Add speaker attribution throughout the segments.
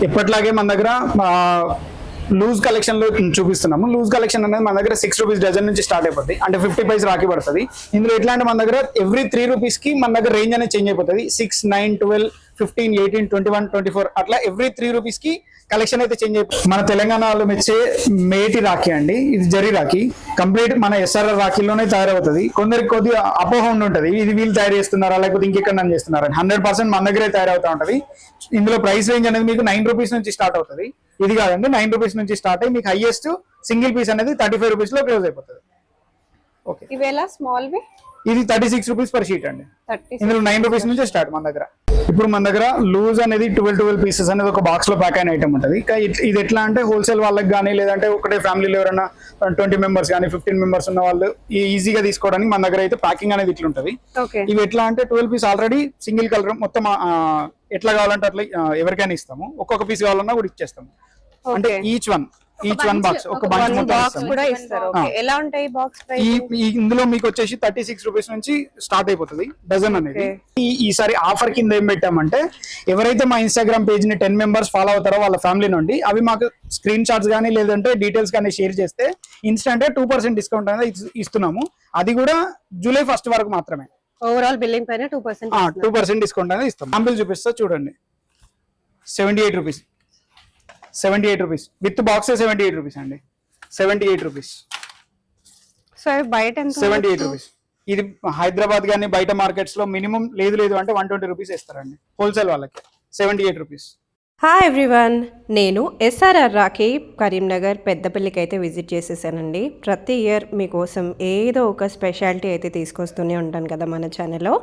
Speaker 1: ఇప్పట్లాగే మన దగ్గర loose collection లో చూపిస్తున్నాము. లూజ్ కలెక్షన్ అనేది మన దగ్గర 6 రూపీస్ డజన్ నుంచి స్టార్ట్ అయిపోతుంది, అంటే 50 పైస్ రాకి పడుతుంది. ఇందులో ఎట్లా అంటే మన దగ్గర ఎవ్రీ 3 రూపీస్ కి మన దగ్గర రేంజ్ అనేది చేంజ్ అయిపోతుంది. 6, 9, 12, 15, 18, 21, 24 అట్లా ఎవ్రీ 3 రూపీస్ కి కలెక్షన్ అయితే చేంజ్ అయిపోతుంది. మన తెలంగాణలో మెచ్చే మేటి రాఖీ అండి, ఇది జరీ రాఖీ. కంప్లీట్ మన SRR రాఖీలోనే తయారవుతుంది. కొందరికి కొద్దిగా అపోహ ఉంటుంది, ఇది వీళ్ళు తయారు చేస్తున్నారా లేకపోతే ఇంకెక్కడ చేస్తున్నారా. 100% మన దగ్గరే తయారవుతా ఉంటది. ఇందులో ప్రైస్ రేంజ్ అనేది మీకు 9 రూపీస్ నుంచి స్టార్ట్ అవుతుంది. ఇది కాదండి, 9 రూపీస్ నుంచి స్టార్ట్ అయ్యి మీకు హైయెస్ట్ సింగిల్ పీస్ అనేది 35 రూపీస్ లో క్లోజ్ అయిపోతుంది. ఓకే,
Speaker 2: ఇవేలా స్మాల్ వి
Speaker 1: ఇది 36 రూపీస్ పర్ షీట్ అండి. ఇందులో 9 రూపీస్ నుంచి స్టార్ట్ మన దగ్గర. ఇప్పుడు మన దగ్గర లూజ్ అనేది 12 పీసెస్ అనేది ఒక బాక్స్ లో ప్యాక్ అయిన ఐటమ్ ఉంటుంది. ఇది ఎట్లా అంటే హోల్సేల్ వాళ్ళకి కానీ లేదంటే ఒకటే ఫ్యామిలీలో ఎవరైనా 20 మెంబర్స్ కానీ 15 మెంబర్స్ ఉన్న వాళ్ళు ఈజీగా తీసుకోవడానికి మన దగ్గర అయితే ప్యాకింగ్ అనేది ఇట్లా ఉంటుంది. ఇవి ఎట్లా అంటే 12 పీస్ ఆల్రెడీ సింగిల్ కలర్ మొత్తం ఎట్లా కావాలంటే అట్లా ఎవరికైనా ఇస్తాము. ఒక్కొక్క పీస్ కావాలన్నా కూడా ఇచ్చేస్తాము. అంటే ఈచ్ వన్ బాక్స్ ఒక బాక్స్
Speaker 2: కూడా ఇస్తారు. ఎలా ఉంటాయి బాక్స్ ప్రైస్?
Speaker 1: ఇందులో మీకు వచ్చేసి 36 రూపీస్ నుంచి స్టార్ట్ అయిపోతుంది డజన్ అనేది. ఈసారి ఆఫర్ కింద ఏం పెట్టామంటే ఎవరైతే మా ఇన్స్టాగ్రామ్ పేజ్ ని 10 మెంబర్స్ ఫాలో అవుతారో వాళ్ళ ఫ్యామిలీ నుండి అవి మాకు స్క్రీన్ షాట్స్ కానీ లేదంటే డీటెయిల్స్ కానీ షేర్ చేస్తే ఇన్స్టెంట్ 2% డిస్కౌంట్ అనేది ఇస్తున్నాము. అది కూడా జూలై 1 వరకు మాత్రమే.
Speaker 2: ఓవరాల్ బిల్లింగ్ పైన 2%
Speaker 1: డిస్కౌంట్ అనేది ఇస్తాం. శాంపిల్ చూపిస్తా చూడండి. 78 rupees, 78 rupees with box 78 rupees అండి. 78 రూపీస్.
Speaker 2: సో బయట
Speaker 1: 78 రూపీస్. ఇది హైదరాబాద్ కానీ బయట మార్కెట్స్ లో మినిమం లేదు అంటే 120 రూపీస్ ఇస్తారండి హోల్సేల్ వాళ్ళకి. 78 రూపీస్.
Speaker 3: హాయ్ ఎవ్రీవన్, నేను SRR రాఖీ కరీంనగర్ పెద్దపల్లికి అయితే విజిట్ చేసేసానండి. ప్రతి ఇయర్ మీకోసం ఏదో ఒక స్పెషాలిటీ అయితే తీసుకొస్తూనే ఉంటాను కదా మన ఛానల్లో.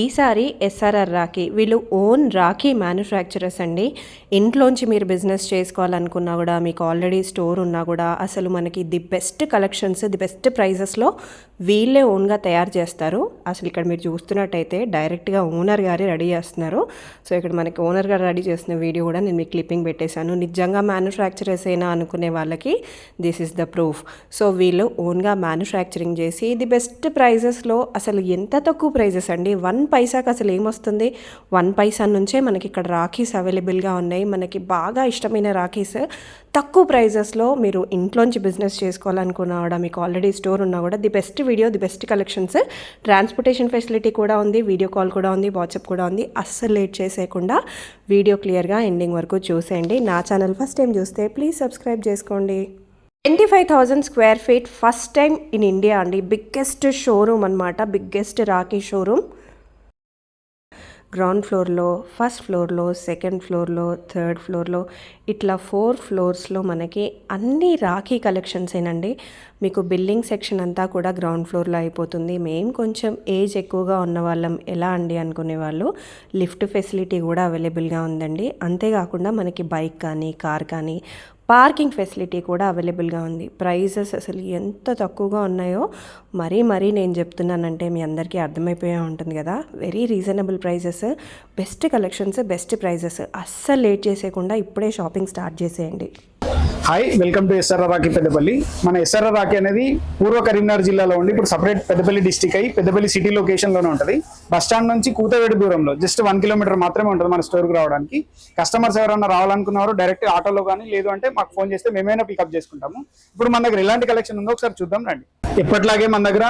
Speaker 3: ఈసారి SRR రాఖీ వీళ్ళు ఓన్ రాఖీ మ్యానుఫ్యాక్చరర్స్ అండి. ఇంట్లోంచి మీరు బిజినెస్ చేసుకోవాలనుకున్నా కూడా, మీకు ఆల్రెడీ స్టోర్ ఉన్నా కూడా అసలు మనకి the best collections, the best ప్రైజెస్లో వీళ్ళే ఓన్గా తయారు చేస్తారు. అసలు ఇక్కడ మీరు చూస్తున్నట్టయితే డైరెక్ట్గా ఓనర్ గారే రెడీ చేస్తున్నారు. సో ఇక్కడ మనకి ఓనర్ గారు రెడీ చేస్తున్న వీడియో కూడా నేను మీకు క్లిప్పింగ్ పెట్టేశాను. నిజంగా మ్యానుఫ్యాక్చరర్స్ అయినా అనుకునే వాళ్ళకి this is the proof. So వీళ్ళు ఓన్గా మ్యానుఫ్యాక్చరింగ్ చేసి ది బెస్ట్ ప్రైజెస్లో, అసలు ఎంత తక్కువ ప్రైజెస్ అండి, 1 పైసాకి అసలు ఏమొస్తుంది. 1 పైసా నుంచే మనకి ఇక్కడ రాఖీస్ అవైలబుల్గా ఉన్నాయి. మనకి బాగా ఇష్టమైన రాఖీస్ తక్కువ ప్రైజెస్లో మీరు ఇంట్లోంచి బిజినెస్ చేసుకోవాలనుకున్నా కూడా, మీకు ఆల్రెడీ స్టోర్ ఉన్నా కూడా the best video, the best collections, transportation facility కూడా ఉంది, వీడియో కాల్ కూడా ఉంది, వాట్సాప్ కూడా ఉంది. అస్సలు లేట్ చేసేయకుండా వీడియో క్లియర్గా ఎండింగ్ వరకు చూసేయండి. నా ఛానల్ ఫస్ట్ టైం చూస్తే ప్లీజ్ సబ్స్క్రైబ్ చేసుకోండి. 25,000 square feet first time in India అండి. బిగ్గెస్ట్ షోరూమ్ అనమాట, బిగ్గెస్ట్ రాఖీ షోరూమ్. గ్రౌండ్ ఫ్లోర్లో, ఫస్ట్ ఫ్లోర్లో, సెకండ్ ఫ్లోర్లో, థర్డ్ ఫ్లోర్లో ఇట్లా 4 ఫ్లోర్స్లో మనకి అన్ని రాఖీ కలెక్షన్స్ ఏనండి. మీకు బిల్డింగ్ సెక్షన్ అంతా కూడా గ్రౌండ్ ఫ్లోర్లో అయిపోతుంది. మేము కొంచెం ఏజ్ ఎక్కువగా ఉన్న వాళ్ళం ఎలా అండి అనుకునే వాళ్ళు లిఫ్ట్ ఫెసిలిటీ కూడా అవైలబుల్గా ఉందండి. అంతేకాకుండా మనకి బైక్ కానీ కార్ కానీ పార్కింగ్ ఫెసిలిటీ కూడా అవైలబుల్గా ఉంది. ప్రైజెస్ అసలు ఎంత తక్కువగా ఉన్నాయో మరీ నేను చెప్తున్నానంటే మీ అందరికీ అర్థమైపోయే ఉంటుంది కదా. Very reasonable prices, best collections, best prices. అస్సలు లేట్ చేసేయకుండా ఇప్పుడే షాపింగ్ స్టార్ట్ చేసేయండి.
Speaker 1: Hi, welcome to SRR Rakhi Peddapalli. మన SRR రాఖీ అనేది పూర్వ కరీంనగర్ జిల్లాలో ఉండి ఇప్పుడు సపరేట్ పెద్దపల్లి డిస్టిక్ అయ్యి పెద్దపల్లి సిటీ లొకేషన్లోనే ఉంటుంది. బస్ స్టాండ్ నుంచి కూతవేడు దూరంలో జస్ట్ 1 కిలోమీటర్ మాత్రమే ఉంటుంది మన స్టోర్కి రావడానికి. కస్టమర్స్ ఎవరైనా రావాలనుకున్నారో డైరెక్ట్ ఆటోలో కానీ లేదు అంటే మాకు ఫోన్ చేస్తే మేమైనా పికప్ చేసుకుంటాము. ఇప్పుడు మన దగ్గర ఎలాంటి కలెక్షన్ ఉందో ఒకసారి చూద్దాం రండి. ఎప్పట్లాగే మన దగ్గర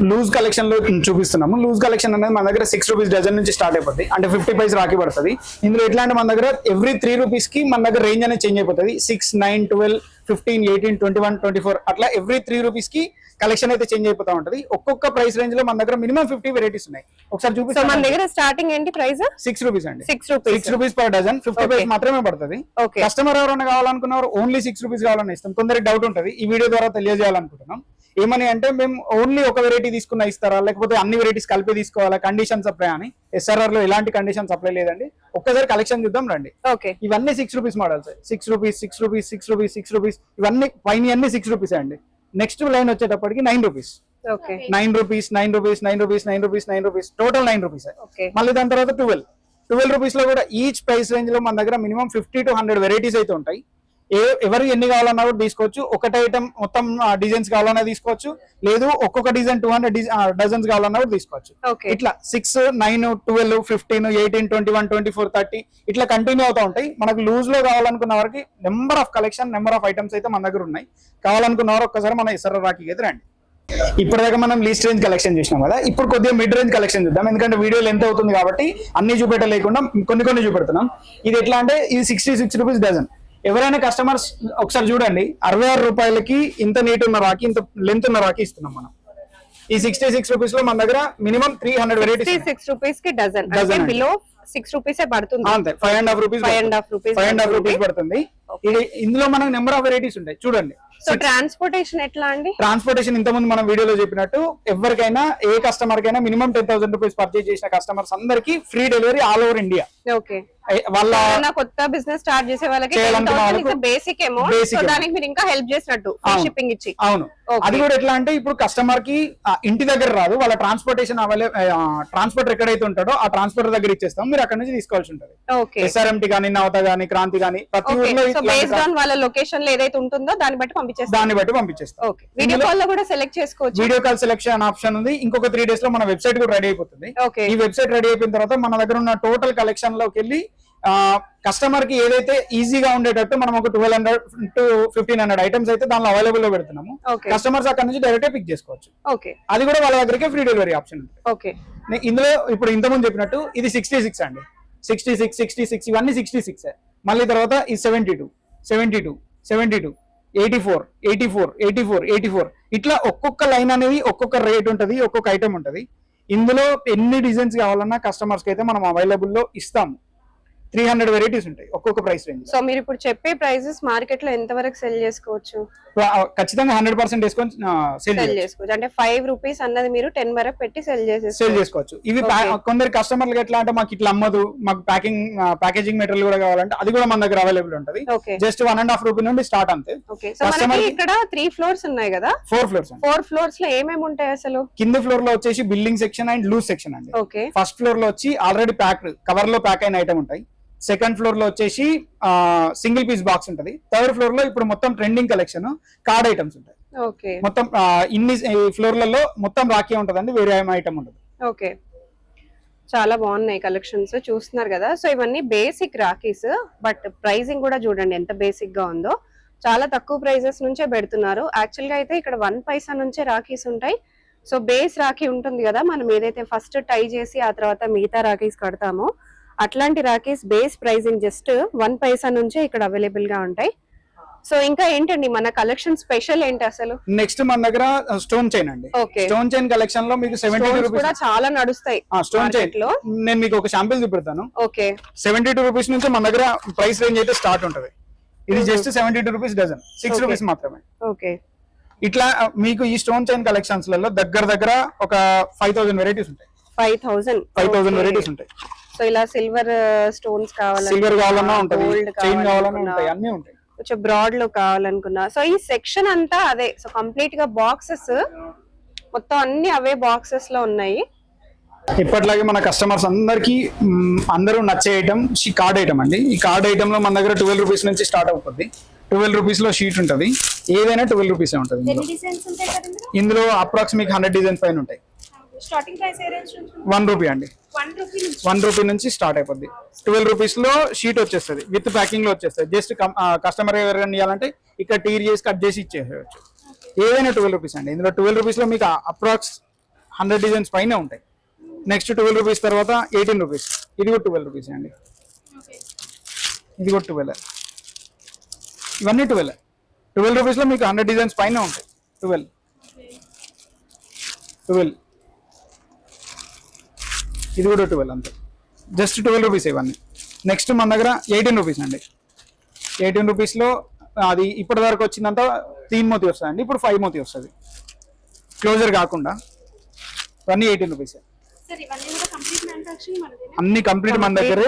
Speaker 1: లూజ్ కలెక్షన్ లో చూపిస్తున్నాము. లూజ్ కలెక్షన్ అనేది మన దగ్గర 6 రూపీస్ డజన్ నుంచి స్టార్ట్ అయిపోతుంది, అంటే 50 పైస్ రాకి పడుతుంది. ఇందులో ఎట్లా అంటే మన దగ్గర ఎవ్రీ 3 రూపీస్ కి మన దగ్గర రేంజ్ అనేది చేంజ్ అయిపోతుంది. 6, 9, 12, 15, 18, 21, 24 అట్లా ఎవ్రీ 3 రూపీస్ కి కలెక్షన్ అయితే చేంజ్ అయిపోతా ఉంటది. ఒక్కొక్క ప్రైస్ రేంజ్ లో మన దగ్గర మినిమం 50 వెరైటీస్ ఉన్నాయి. ఒకసారి చూపిస్తాం.
Speaker 2: మన దగ్గర స్టార్టింగ్ ఏంటి ప్రైస్?
Speaker 1: 6 రూపీస్ అండి.
Speaker 2: 6
Speaker 1: రూపీస్ పర్ డజన్, 50 పైస్ మాత్రమే పడుతుంది. కస్టమర్ ఎవరైనా కావాలనుకున్నారు ఓన్లీ 6 రూపీస్ కావాలని ఇస్తాం. కొందరికి డౌట్ ఉంటుంది, ఈ వీడియో ద్వారా తెలియజేయాలనుకుంటున్నాం. ఏమని అంటే మేము ఓన్లీ ఒక వెరైటీ తీసుకున్నా ఇస్తారా లేకపోతే అన్ని వెరైటీస్ కలిపి తీసుకోవాలా, కండిషన్ సప్లై అని. SRR లో ఎలాంటి కండిషన్ సప్లై లేదండి. ఒక్కసారి కలెక్షన్ చూద్దాం రండి. ఇవన్నీ 6 rupees models. 6 rupees, 6 rupees, 6 rupees, 6 rupees, ఇవన్నీ పైన అన్ని 6 రూపీస్ అండి. నెక్స్ట్ లైన్ వచ్చేటప్పటికి 9 rupees, 9 rupees, 9 rupees, 9 rupees, 9 rupees, 9 rupees, total 9 rupees. మళ్ళీ దాని తర్వాత 12 రూపీస్ లో కూడా ఈచ్ ప్రైస్ రేంజ్ లో మన దగ్గర మినిమం 50 to 100 వెరైటీస్ అయితే ఉంటాయి. ఎవరు ఎన్ని కావాలన్నా కూడా తీసుకోవచ్చు. ఒకటి ఐటమ్ మొత్తం డిజైన్స్ కావాలన్నా తీసుకోవచ్చు, లేదు ఒక్కొక్క డిజైన్ 200 డజన్స్ కావాలన్నా కూడా తీసుకోవచ్చు.
Speaker 2: Okay.
Speaker 1: ఇట్లా 6, 9, 12, 15, 18, 21, 24, 30 ఇట్లా కంటిన్యూ అవుతా ఉంటాయి. మనకు లూజ్ లో కావాలనుకున్న వారికి number of collection, number of items అయితే మన దగ్గర ఉన్నాయి. కావాలనుకున్న వారు ఒక్కసారి మన ఎస్ఆర్ఆర్ రాఖీకి అయితే రండి. ఇప్పటిదాకా మనం లీస్ట్ రేంజ్ కలెక్షన్ చూసినాం కదా, ఇప్పుడు కొద్దిగా మిడ్ రేంజ్ కలెక్షన్ చూద్దాం. ఎందుకంటే వీడియో లెంత్ అవుతుంది కాబట్టి అన్ని చూపెట్టలేకుండా కొన్ని చూపెడుతున్నాం. ఇది ఎట్లా అంటే ఇది 66 రూపీస్ డజన్. ఎవరైనా కస్టమర్స్ ఒకసారి చూడండి, 66 రూపాయలకి ఇంత నీట్ ఉన్న రాఖీ, ఇంత లెంత్ ఉన్న రాఖీ ఇస్తున్నాం మనం. ఈ 66 రూపీస్ లో మన దగ్గర మినిమం 300 వెరైటీస్.
Speaker 2: 66 రూపీస్ కి డజన్,
Speaker 1: Dozen
Speaker 2: అంటే
Speaker 1: అండి.
Speaker 2: బిలో 6 రూపీస్ పడుతుంది.
Speaker 1: అంతే 5.5 రూపీస్
Speaker 2: 5.5 రూపీస్
Speaker 1: పడుతుంది. ఇది ఇందులో మనకు నెంబర్ ఆఫ్ వెరైటీస్ ఉంటాయి చూడండి.
Speaker 2: సో ట్రాన్స్పోర్టేషన్ ఎట్లా అండి?
Speaker 1: ట్రాన్స్పోర్టేషన్ ఇంతకుముందు మనం వీడియోలో చెప్పినట్టు ఎవరికైనా ఏ కస్టమర్ కైనా మినిమం 10,000 రూపీస్ పర్చేజ్ చేసిన కస్టమర్స్ అందరికి free delivery all over India.
Speaker 2: Okay,
Speaker 1: వాళ్ళ
Speaker 2: కొత్త బిజినెస్ స్టార్ట్ చేసే వాళ్ళకి
Speaker 1: చేయాలనుకున్న వాళ్ళకు
Speaker 2: బేసిక్ అమౌంట్, సో దానికి మీరు ఇంకా హెల్ప్ చేసినట్టు ఫ్రీ షిప్పింగ్ ఇచ్చి.
Speaker 1: అవును, అది కూడా ఎట్లా అంటే ఇప్పుడు కస్టమర్ కి ఇంటి దగ్గర రాదు, వాళ్ళ ట్రాన్స్పోర్టేషన్ ట్రాన్స్పోర్టర్ ఎక్కడైతే ఉంటాడో ఆ ట్రాన్స్పోర్టర్ దగ్గర ఇచ్చేస్తాం, మీరు అక్కడ నుంచి తీసుకోవాల్సి ఉంటుంది.
Speaker 2: ఓకే,
Speaker 1: ఎస్ఆర్ఎంటీ కానీ, నవత కానీ, క్రాంతి కానీ ప్రతి ఊర్లో
Speaker 2: సో బేస్డ్ ఆన్ వాళ్ళ లొకేషన్ లో ఏదైతే ఉంటుందో దాన్ని బట్టి పంపించేస్తాం. ఓకే, వీడియో కాల్ లో కూడా సెలెక్ట్ చేసుకోవచ్చు.
Speaker 1: వీడియో కాల్ సెలెక్షన్ ఆప్షన్ ఉంది. ఇంకొక 3 days లో మన వెబ్సైట్ కూడా రెడీ అయిపోతుంది.
Speaker 2: ఓకే,
Speaker 1: ఈ వెబ్సైట్ రెడీ అయిపోయిన తర్వాత మన దగ్గర ఉన్న టోటల్ కలెక్షన్ లోకి వెళ్ళి కస్టమర్ కి ఏదైతే ఈజీగా ఉండేటట్టు మనం ఒక 1200 to 1500 ఐటమ్స్ అయితే దానిలో అవైలబుల్ లో పెడుతున్నాము. కస్టమర్స్ అక్కడ నుంచి డైరెక్ట్ పిక్ చేసుకోవచ్చు.
Speaker 2: ఓకే,
Speaker 1: అది కూడా వాళ్ళ దగ్గరికి ఫ్రీ డెలివరీ ఆప్షన్ ఉంది.
Speaker 2: ఓకే,
Speaker 1: ఇందులో ఇప్పుడు ఇంతకుముందు చెప్పినట్టు ఇది 66 అండి. 66 ఇవన్నీ 66. మళ్ళీ తర్వాత ఈ 72, 84 ఇట్లా ఒక్కొక్క లైన్ అనేది ఒక్కొక్క రేట్ ఉంటది, ఒక్కొక్క ఐటమ్ ఉంటది. ఇందులో ఎన్ని డిజైన్స్ కావాలన్నా కస్టమర్స్ కి అయితే మనం అవైలబుల్ లో ఇస్తాము. 300 వెరైటీస్ ఉంటాయి ఒక్కొక్క ప్రైస్ రేంజ్.
Speaker 2: సో మీరు ఇప్పుడు చెప్పే ప్రైసెస్ మార్కెట్ లో ఎంత వరకు సెల్ చేసుకోవచ్చు?
Speaker 1: ఖచ్చితంగా 100% డిస్కౌంట్
Speaker 2: సెల్ చేసుకోవచ్చు. అంటే 5 రూపీస్ అన్నది మీరు 10 వరకు పెట్టి సెల్
Speaker 1: చేసుకోవచ్చు. ఇవి కొందరు కస్టమర్లకు ఎట్లా అంటే మాకు ఇట్లా అమ్మదు, మాకు ప్యాకేజింగ్ మెటీరియల్ కూడా కావాలంటే అది కూడా మన దగ్గర అవైలబుల్ ఉంటుంది. జస్ట్ 1.5 రూపీ నుండి స్టార్ట్ అంతే.
Speaker 2: ఇక్కడ 3 ఫ్లోర్స్ ఉన్నాయి కదా? 4 ఫ్లోర్స్ లో ఏమేమి ఉంటాయి అసలు?
Speaker 1: కింద ఫ్లోర్ లో వచ్చేసి building section and loose section అండి.
Speaker 2: ఓకే,
Speaker 1: ఫస్ట్ ఫ్లోర్ లో వచ్చి ఆల్రెడీ ప్యాక్డ్ కవర్ లో ప్యాక్ అయిన ఐటమ్ ఉంటాయి. సెకండ్ ఫ్లోర్ లో వచ్చేసి సింగిల్ పీస్ బాక్స్ ఉంటది. థర్డ్ ఫ్లోర్ లో ఇప్పుడు మొత్తం ట్రెండింగ్ కలెక్షన్ కార్డ్ ఐటమ్స్ ఉంటాయి.
Speaker 2: ఓకే,
Speaker 1: మొత్తం ఇన్ని ఫ్లోర్లలో మొత్తం రాఖీ ఉంటదండి, వేరే ఐటమ్ ఉంటుంది.
Speaker 2: ఓకే, చాలా బాగున్నాయి కలెక్షన్స్ చూస్తున్నారు కదా. సో ఇవన్నీ బేసిక్ రాఖీస్, బట్ ప్రైసింగ్ కూడా చూడండి ఎంత బేసిక్ గా ఉందో. చాలా తక్కువ ప్రైజెస్ నుంచే పెడుతున్నారు. యాక్చువల్ గా అయితే ఇక్కడ 1 పైసా నుంచే రాఖీస్ ఉంటాయి. సో బేస్ రాఖీ ఉంటుంది కదా, మనం ఏదైతే ఫస్ట్ టై చేసి ఆ తర్వాత మిగతా రాఖీస్ కడతామో అట్లాంటి రాఖీస్ బేస్ ప్రైసింగ్ జస్ట్ 1 పైసా నుంచే ఇక్కడ అవైలబుల్ గా ఉంటాయి. సో ఇంకా ఏంటండి మన కలెక్షన్ స్పెషల్ ఏంటి అసలు?
Speaker 1: నెక్స్ట్ మన దగ్గర స్టోన్ చైన్ అండి. స్టోన్ చైన్ కలెక్షన్ లో మీకు 72 రూపీస్
Speaker 2: కూడా చాలా నడుస్తాయి.
Speaker 1: స్టోన్ చైన్ లో నేను మీకు ఒక శాంపిల్ చూపెడతాను.
Speaker 2: ఓకే,
Speaker 1: 72 రూపీస్ నుంచి మన దగ్గర ప్రైస్ రేంజ్ అయితే స్టార్ట్ ఉంటది. ఇది జస్ట్ 72 రూపీస్ డజన్, 6 రూపీస్ మాత్రమే.
Speaker 2: ఓకే,
Speaker 1: ఇట్లా మీకు ఈ స్టోన్ చైన్ కలెక్షన్స్ లలో దగ్గర ఒక 5000 వెరైటీస్ ఉంటాయి. 5000 వెరైటీస్ ఉంటాయి.
Speaker 2: సో ఇలా సిల్వర్ స్టోన్స్
Speaker 1: కావాలన్నా ఉంటది, చైన్ కావాలన్నా ఉంటాయి, అన్ని ఉంటాయి.
Speaker 2: కొంచెం బ్రాడ్ లో కావాలనుకున్నా. సో ఈ సెక్షన్ అంతా అదే. సో కంప్లీట్ గా బాక్సెస్ మొత్తం అన్ని అవే బాక్సెస్ లో ఉన్నాయి.
Speaker 1: ఇప్పటిలాగే మన కస్టమర్స్ అందరూ నచ్చే ఐటమ్ కార్డ్ ఐటమ్ అండి. ఈ కార్డ్ ఐటమ్ లో మన దగ్గర 12 రూపీస్ నుంచి స్టార్ట్ అవుతుంది. 12 రూపీస్ లో షీట్ ఉంటది, ఏదైనా 12 రూపీస్ ఉంటుంది. ఇందులో అప్రాక్సిమేట్ 100 డిజైన్స్ పైన ఉంటాయి.
Speaker 2: స్టార్టింగ్ ప్రైస్ ఏ రేంజ్ నుంచి?
Speaker 1: 1 రూపీ అండి. 1 రూపీ నుంచి స్టార్ట్ అయిపోద్ది. 12 రూపీస్ లో షీట్ వచ్చేస్తుంది, విత్ ప్యాకింగ్ లో వచ్చేస్తుంది. జస్ట్ కస్టమర్ ఎవరైనా ఇవ్వాలంటే ఇక్కడ టీర్ చేసి కట్ చేసి ఇచ్చేసేయచ్చు. ఏదైనా 12 రూపీస్ అండి. ఇందులో 12 రూపీస్ లో మీకు అప్రాక్స్ 100 డిజైన్స్ పైన ఉంటాయి. నెక్స్ట్ 12 రూపీస్ తర్వాత 18 రూపీస్. ఇది కూడా 12 రూపీస్ అండి. ఇది కూడా 12. ఇవన్నీ 12 రూపీస్ లో మీకు 100 డిజైన్స్ పైన ఉంటాయి. 12 ఇది కూడా 12 అంతే. జస్ట్ 12 రూపీస్ ఇవన్నీ. నెక్స్ట్ మన దగ్గర 18 రూపీస్ అండి. 18 రూపీస్ లో అది ఇప్పటి వరకు వచ్చిందంతా 3 మోతి వస్తుంది అండి. ఇప్పుడు 5 మోతి వస్తుంది, క్లోజర్ కాకుండా. ఇవన్నీ 18 రూపీస్. అన్ని కంప్లీట్ మన దగ్గర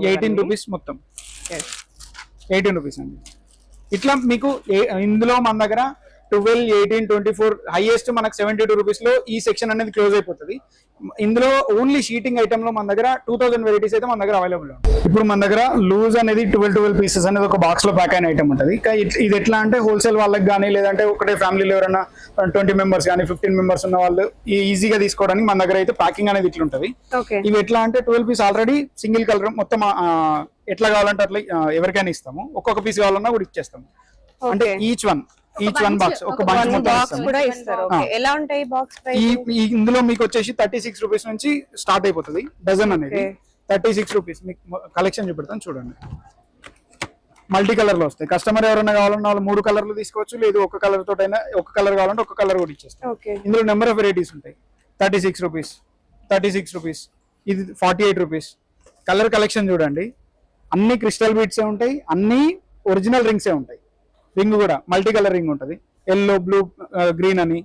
Speaker 1: 18 రూపీస్ మొత్తం. 18 రూపీస్ అండి. ఇట్లా మీకు ఇందులో మన దగ్గర 12, 18, 24 హైయెస్ట్ మనకు 72 రూపీస్ లో ఈ సెక్షన్ అనేది క్లోజ్ అయిపోతుంది. ఇందులో ఓన్లీ షీటింగ్ ఐటమ్ లో మన దగ్గర 2000 వెరైటీస్ అయితే మన దగ్గర అవైలబుల్ ఉంది. ఇప్పుడు మన దగ్గర లూజ్ అనేది 12 పీసెస్ అనేది ఒక బాక్స్ లో ప్యాక్ అయిన ఐటమ్ ఉంటుంది. ఇది ఎట్లా అంటే హోల్సేల్ వాళ్ళకి కానీ లేదంటే ఒకటే ఫ్యామిలీలో ఎవరైనా 20 మెంబర్స్ కానీ 15 మెంబర్స్ ఉన్న వాళ్ళు ఈజీగా తీసుకోవడానికి మన దగ్గర అయితే ప్యాకింగ్ అనేది ఇట్లా ఉంటుంది. ఇవి ఎట్లా అంటే 12 పీస్ ఆల్రెడీ సింగిల్ కలర్ మొత్తం ఎట్లా కావాలంటే అట్లా ఎవరికైనా ఇస్తాము. ఒక్కొక్క పీస్ కావాలన్నా కూడా ఇచ్చేస్తాము. అంటే ఈచ్ వన్ బాక్స్ ఒక
Speaker 2: బాక్స్ కూడా ఇస్తారు. ఎలా ఉంటాయి బాక్స్ ప్రైస్?
Speaker 1: ఇందులో మీకు వచ్చేసి 36 రూపీస్ నుంచి స్టార్ట్ అయిపోతుంది డజన్ అనేది. 36 రూపీస్ మీకు కలెక్షన్ చూపెడతాను చూడండి. మల్టీ కలర్ లో వస్తాయి. కస్టమర్ ఎవరైనా కావాలన్నా వాళ్ళు 3 కలర్లు తీసుకోవచ్చు, లేదు ఒక కలర్ తోటైనా ఒక కలర్ కావాలంటే ఒక కలర్ కూడా ఇచ్చేస్తాం. ఇందులో నెంబర్ ఆఫ్ వెరైటీస్ ఉంటాయి. 36 రూపీస్, 36 రూపీస్, ఇది 48 రూపీస్. కలర్ కలెక్షన్ చూడండి, అన్ని క్రిస్టల్ బీట్సే ఉంటాయి, అన్ని ఒరిజినల్ రింగ్సే ఉంటాయి. రింగ్ కూడా మల్టీ కలర్ రింగ్ ఉంటుంది, ఎల్లో, బ్లూ, గ్రీన్ అని.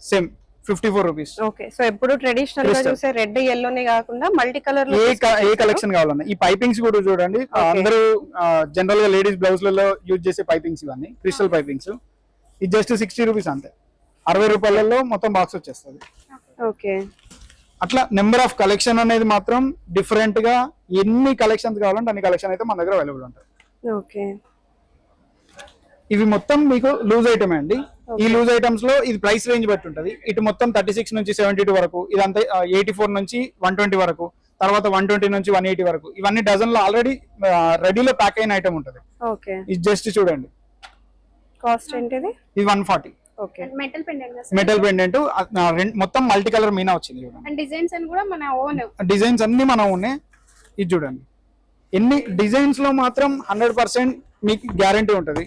Speaker 1: Same 54 rupees.
Speaker 2: ఓకే, సో ఎప్పుడు ట్రెడిషనల్ గా చూసే రెడ్ ఎల్లోనే కాకుండా మల్టీ కలర్ లో
Speaker 1: ఏ కలెక్షన్ కావాలన్నా. ఈ పైపింగ్స్ కూడా చూడండి, అందరూ జనరల్ గా లేడీస్ బ్లౌజ్ లలో యూజ్ చేసే పైపింగ్స్ ఇవన్నీ క్రిస్టల్ పైపింగ్స్. ఇది జస్ట్ 60 రూపీస్ అంతే. 60 రూపాయలలో మొత్తం బాక్స్ వచ్చేస్తుంది.
Speaker 2: ఓకే,
Speaker 1: అట్లా నెంబర్ ఆఫ్ కలెక్షన్ అనేది మాత్రం డిఫరెంట్ గా ఎన్ని కలెక్షన్స్ కావాలంటే అన్ని కలెక్షన్ అయితే మన దగ్గర అవైలబుల్ ఉంటాయి.
Speaker 2: ఓకే,
Speaker 1: ఇవి మొత్తం మీకు లూజ్ ఐటమ్ అండి. ఈ లూజ్ ఐటమ్స్ లో ఇది ప్రైస్ రేంజ్ బట్టి ఉంటుంది. ఇటు మొత్తం 36 నుంచి 72 వరకు, ఇదంతా 84 నుంచి 120 వరకు, తర్వాత 120 నుంచి 180 వరకు. ఇవన్నీ డజన్ లో ఆల్రెడీ రెడీలో ప్యాక్ అయిన ఐటమ్ ఉంటుంది.
Speaker 2: ఓకే,
Speaker 1: ఇది జస్ట్ చూడండి,
Speaker 2: కాస్ట్ ఏంటిది?
Speaker 1: ఇది 140.
Speaker 2: ఓకే,
Speaker 1: మెటల్ పెండెంట్ మొత్తం మల్టీ కలర్ మీనా వచ్చింది చూడండి.
Speaker 2: డిజైన్స్ అని కూడా మన ఓన్
Speaker 1: డిజైన్స్ అన్ని మన ఓనే. ఇది చూడండి, ఎన్ని డిజైన్స్ లో మాత్రం 100% మీకు గ్యారంటీ ఉంటుంది.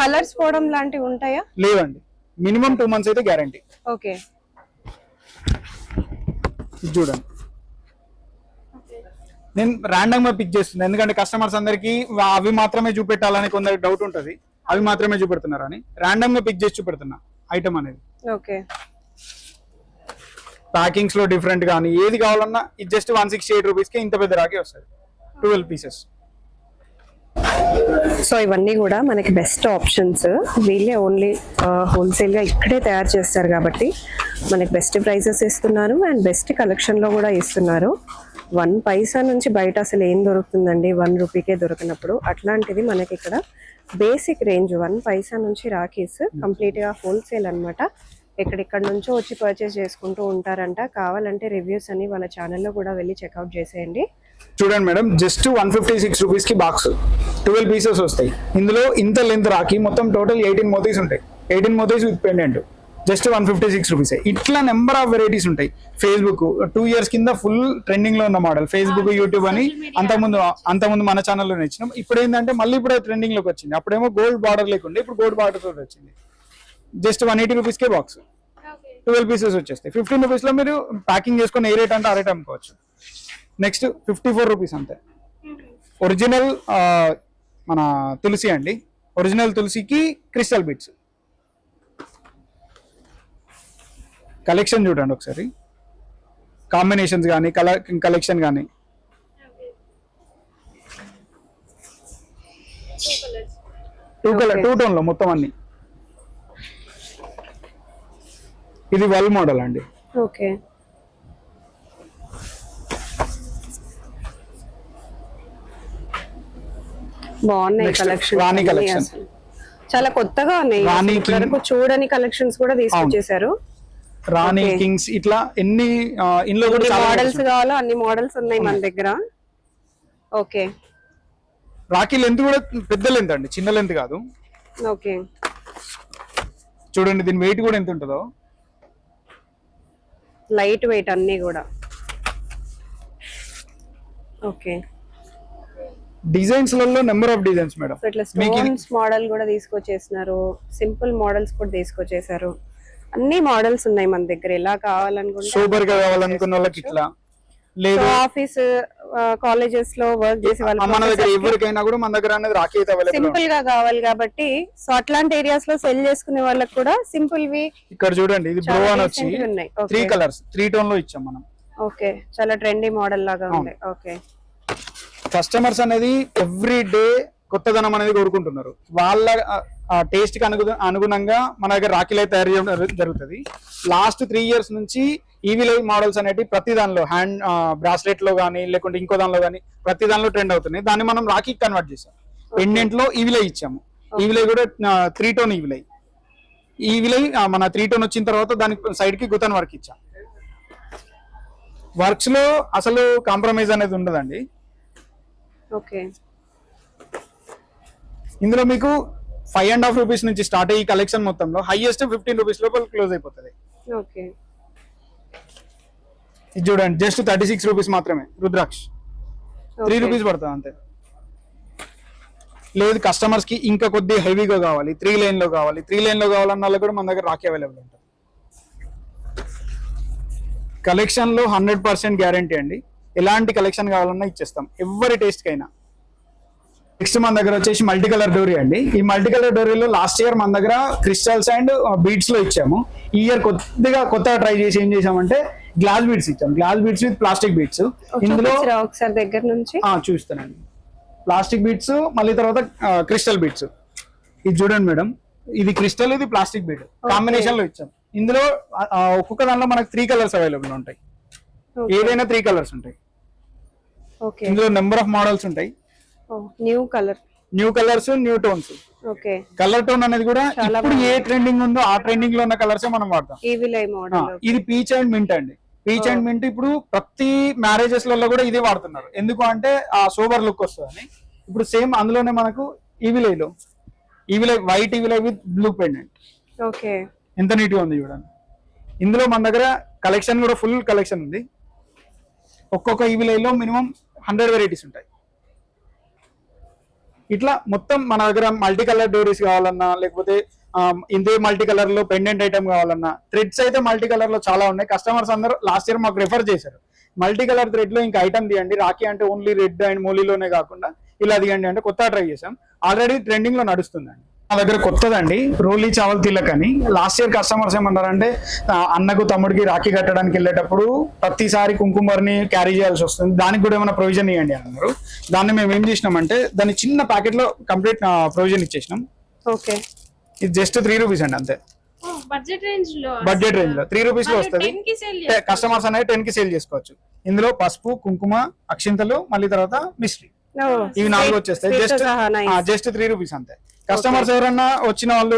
Speaker 2: కలర్స్ పోవడం లాంటివి ఉంటాయా?
Speaker 1: లేవండి, మినిమం 2 months అయితే గ్యారంటీ.
Speaker 2: ఓకే,
Speaker 1: ఇది చూడండి, నేను ర్యాండమ్ గా పిక్ చేస్తున్నాను ఎందుకంటే కస్టమర్స్ అందరికి అవి మాత్రమే చూపెట్టాలని కొందరికి డౌట్ ఉంటుంది. అవి మాత్రమే చూపెడుతున్నారు అని ర్యాండమ్ గా పిక్ చేసి చూపెడుతున్నా ఐటమ్ అనేది.
Speaker 2: ఓకే,
Speaker 1: ప్యాకింగ్స్ లో డిఫరెంట్ కానీ ఏది కావాలన్నా ఇది జస్ట్ 168 రూపీస్ కి ఇంత పెద్ద రాకి వస్తుంది, 12 పీసెస్.
Speaker 2: సో ఇవన్నీ కూడా మనకి బెస్ట్ ఆప్షన్స్. వీళ్ళే ఓన్లీ హోల్సేల్ గా ఇక్కడే తయారు చేస్తారు కాబట్టి మనకి బెస్ట్ ప్రైసెస్ ఇస్తున్నారు అండ్ బెస్ట్ కలెక్షన్ లో కూడా ఇస్తున్నారు. 1 పైసా నుంచి బయట అసలు ఏం దొరుకుతుందండి, 1 రూపీకే దొరికినప్పుడు. అట్లాంటిది మనకి ఇక్కడ బేసిక్ రేంజ్ 1 పైసా నుంచి రాఖీస్ కంప్లీట్ గా హోల్సేల్ అన్నమాట. ఎక్కడెక్కడ నుంచో వచ్చి పర్చేస్ చేసుకుంటూ ఉంటారంట. కావాలంటే రివ్యూస్ అని వాళ్ళ ఛానల్లో కూడా వెళ్ళి చెక్అవుట్ చేసేయండి.
Speaker 1: చూడండి మేడం, జస్ట్ 156 రూపీస్ కి బాక్స్ 12 పీసెస్ వస్తాయి. ఇందులో ఇంత లెంత్ రాకి మొత్తం టోటల్ 18 మోతీస్ ఉంటాయి. 18 మోతీస్ విత్ పెండెంట్ జస్ట్ 156 రూపీస్. ఇట్లా నెంబర్ ఆఫ్ వెరైటీస్ ఉంటాయి. ఫేస్బుక్ 2 years కింద ఫుల్ ట్రెండింగ్ లో ఉన్న మోడల్ ఫేస్బుక్, యూట్యూబ్ అని అంతకుముందు మన ఛానల్లో ఇచ్చినాం. ఇప్పుడు ఏంటంటే మళ్ళీ ఇప్పుడు ట్రెండింగ్ లోకి వచ్చింది. అప్పుడేమో గోల్డ్ బార్డర్ లేకుండే, ఇప్పుడు గోల్డ్ బార్డర్ తోటి వచ్చింది. జస్ట్ 180 రూపీస్ కే బాక్స్ 12 పీసెస్ వచ్చేస్తాయి. 15 రూపీస్ లో మీరు ప్యాకింగ్ చేసుకుని ఏ రేట్ అంటే ఆ రేట్ అమ్ముకోవచ్చు. నెక్స్ట్ 54 రూపీస్ అంతే. ఒరిజినల్ మన తులసి అండి, ఒరిజినల్ తులసికి క్రిస్టల్ బీట్స్. కలెక్షన్ చూడండి ఒకసారి, కాంబినేషన్స్ కానీ కలెక్షన్ కానీ. టూ టోన్ లో మొత్తం అన్ని. ఇది వల్ మోడల్ అండి.
Speaker 2: ఓకే, బాగున్నాయి కలెక్షన్.
Speaker 1: రాణి కలెక్షన్
Speaker 2: చాలా కొత్తగా ఉన్నాయి. వరకు చూడని కలెక్షన్స్ కూడా తీసుకొచ్చేసారు.
Speaker 1: రాణి, కింగ్స్, ఇట్లా ఎన్ని ఇంట్లో కూడా
Speaker 2: మోడల్స్ కావాలో అన్ని మోడల్స్ ఉన్నాయి మన దగ్గర. ఓకే,
Speaker 1: రాఖీ లెంత్ కూడా పెద్ద లెంత్ అండి, చిన్న లెంత్ కాదు.
Speaker 2: ఓకే,
Speaker 1: చూడండి దీని వెయిట్ కూడా ఎంత ఉంటుందో.
Speaker 2: లైట్ వెయిట్ అన్ని కూడా. ఓకే,
Speaker 1: డిజైన్స్ లలో నెంబర్ ఆఫ్ డిజైన్స్ మేడం.
Speaker 2: ఇట్లా స్టోన్స్ మోడల్ కూడా తీసుకొచ్చేసినారు, సింపుల్ మోడల్స్ కూడా తీసుకొచ్చేసారు. అన్ని మోడల్స్ ఉన్నాయి మన దగ్గర. ఎలా కావాలనుకుంటే
Speaker 1: సూపర్ గా కావాలనుకున్న వాళ్ళకి ఇట్లా, లేదు
Speaker 2: ఆఫీస్ కాలేజెస్ లో వర్క్ చేసే వాళ్ళకి
Speaker 1: మన దగ్గర ఎవరికైనా కూడా మన దగ్గర అనేది రాఖీ అయితే అవైలబుల్.
Speaker 2: సింపుల్ గా కావాలి కాబట్టి సో అట్లాంటి ఏరియాస్ లో సెల్ చేసుకునే వాళ్ళకి కూడా సింపుల్ వి.
Speaker 1: ఇక్కడ చూడండి, ఇది బ్రో అని వచ్చి 3 కలర్స్ 3 టోన్ లో ఇచ్చాం మనం.
Speaker 2: ఓకే, చాలా ట్రెండీ మోడల్ లాగా ఉంది. ఓకే,
Speaker 1: కస్టమర్స్ అనేది ఎవ్రీ డే కొత్తదనం అనేది కోరుకుంటున్నారు. వాళ్ళ టేస్ట్ కి అనుగుణంగా మన దగ్గర రాఖీలు అయితే తయారు చేయడం జరుగుతుంది. లాస్ట్ 3 years నుంచి ఈవీ లైవ్ మోడల్స్ అనేవి ప్రతి దానిలో హ్యాండ్ బ్రాస్లెట్ లో కానీ లేకుంటే ఇంకో దానిలో కానీ ప్రతి దానిలో ట్రెండ్ అవుతున్నాయి. దాన్ని మనం రాఖీ కన్వర్ట్ చేసాం. పెండెంట్ లో ఈవీ లైవ్ ఇచ్చాము. ఈవీ లైవ్ కూడా 3 tone EV live. EV live మన 3 tone వచ్చిన తర్వాత దానికి సైడ్ కి గుతన్ వర్క్ ఇచ్చాం. వర్క్స్ లో అసలు కాంప్రమైజ్ అనేది ఉండదండి.
Speaker 2: ఓకే,
Speaker 1: ఇందులో మీకు 5.5 రూపీస్ నుంచి స్టార్ట్ అయ్యి కలెక్షన్ మొత్తంలో హైయెస్ట్ 15 రూపీస్ లోపల క్లోజ్ అయిపోతుంది.
Speaker 2: ఓకే,
Speaker 1: ఇది చూడండి, జస్ట్ 36 రూపీస్ మాత్రమే. రుద్రాక్ష 3 రూపీస్ పడుతుంది అంతే. లేదు కస్టమర్స్ కి ఇంకా కొద్ది హెవీగా కావాలి, 3 lane లో కావాలి, 3 lane లో కావాలన్న వాళ్ళు కూడా మన దగ్గర రాఖీ అవైలబుల్ ఉంటుంది. కలెక్షన్ లో 100% గ్యారంటీ అండి. ఎలాంటి కలెక్షన్ కావాలన్నా ఇచ్చేస్తాం ఎవరి టేస్ట్ కైనా. నెక్స్ట్ మన దగ్గర వచ్చేసి మల్టీ కలర్ డోరీ అండి. ఈ మల్టీ కలర్ డోరీలో లాస్ట్ ఇయర్ మన దగ్గర క్రిస్టల్స్ అండ్ బీడ్స్ లో ఇచ్చాము. ఈ ఇయర్ కొత్తగా ట్రై చేసి ఏం చేసామంటే గ్లాస్ బీడ్స్ ఇచ్చాం. Glass beads with plastic beads. ఇందులో
Speaker 2: ఒకసారి దగ్గర నుంచి
Speaker 1: చూస్తానండి. ప్లాస్టిక్ బీడ్స్ మళ్ళీ తర్వాత క్రిస్టల్ బీడ్స్. ఇది చూడండి మేడం, ఇది క్రిస్టల్, ఇది ప్లాస్టిక్ బీడ్ కాంబినేషన్ లో ఇచ్చాం. ఇందులో ఒక్కొక్క దానిలో మనకు 3 కలర్స్ అవైలబుల్ ఉంటాయి. ఏదైనా 3 కలర్స్ ఉంటాయి. ఇందులో నెంబర్ ఆఫ్ మోడల్స్ ఉంటాయి.
Speaker 2: New
Speaker 1: colours, new tones.
Speaker 2: Okay,
Speaker 1: colour tone అనేది కూడా ఇప్పుడు ఏ ట్రెండింగ్ ఉందో ఆ ట్రెండింగ్ లో ఉన్న కలర్స్ మనం వాడతాం. ఇది పీచ్ అండ్ మింట్ అండి. పీచ్ అండ్ మింట్ ఇప్పుడు ప్రతి మ్యారేజెస్ లలో కూడా ఇదే వాడుతున్నారు. ఎందుకు అంటే ఆ సోబర్ లుక్ వస్తుందని. ఇప్పుడు సేమ్ అందులోనే మనకు ఈవిలైలో white evil eye with blue pendant.
Speaker 2: Okay,
Speaker 1: ఎంత నీట్ గా ఉంది చూడండి. ఇందులో మన దగ్గర కలెక్షన్ కూడా ఫుల్ కలెక్షన్ ఉంది. ఒక్కొక్క ఈవిలైలో మినిమం 100 వెరైటీస్ ఉంటాయి. ఇట్లా మొత్తం మన దగ్గర మల్టీ కలర్ డోరీస్ కావాలన్నా, లేకపోతే ఇదే మల్టీ కలర్ లో పెండెంట్ ఐటమ్ కావాలన్నా, థ్రెడ్స్ అయితే మల్టీ కలర్ లో చాలా ఉన్నాయి. కస్టమర్స్ అందరూ లాస్ట్ ఇయర్ మాకు రిఫర్ చేశారు, మల్టీ కలర్ థ్రెడ్ లో ఇంకా ఐటమ్ తీయండి, రాఖీ అంటే ఓన్లీ రెడ్ అండ్ మోలీలోనే కాకుండా ఇలా తీయండి అంటే కొత్తగా ట్రై చేసాం. ఆల్రెడీ ట్రెండింగ్ లో నడుస్తుందండి. మా దగ్గర కొత్తదండి రోలీ చావల్ తిలక్ అని. లాస్ట్ ఇయర్ కస్టమర్స్ ఏమన్నారంటే అన్నకు తమ్ముడికి రాఖీ కట్టడానికి వెళ్ళేటప్పుడు ప్రతిసారి కుంకుమర్ని క్యారీ చేయాల్సి వస్తుంది, దానికి కూడా ఏమైనా ప్రొవిజన్ ఇవ్వండి అన్నారు. దాన్ని మేము ఏం చేసినామంటే దాన్ని చిన్న ప్యాకెట్ లో కంప్లీట్ ప్రొవిజన్ ఇచ్చేసినాం.
Speaker 2: ఓకే,
Speaker 1: ఇది జస్ట్ 3 రూపీస్ అండి అంతే. బడ్జెట్ రేంజ్ లో 3 రూపీస్ లో వస్తుంది. కస్టమర్స్ అనేది 10 కి సేల్ చేసుకోవచ్చు. ఇందులో పసుపు, కుంకుమ, అక్షింతలు, మళ్ళీ తర్వాత మిస్ట్రీ, ఇవి 4 వచ్చేస్తాయి. జస్ట్ 3 రూపీస్ అంతే. కస్టమర్స్ ఎవరన్నా వచ్చిన వాళ్ళు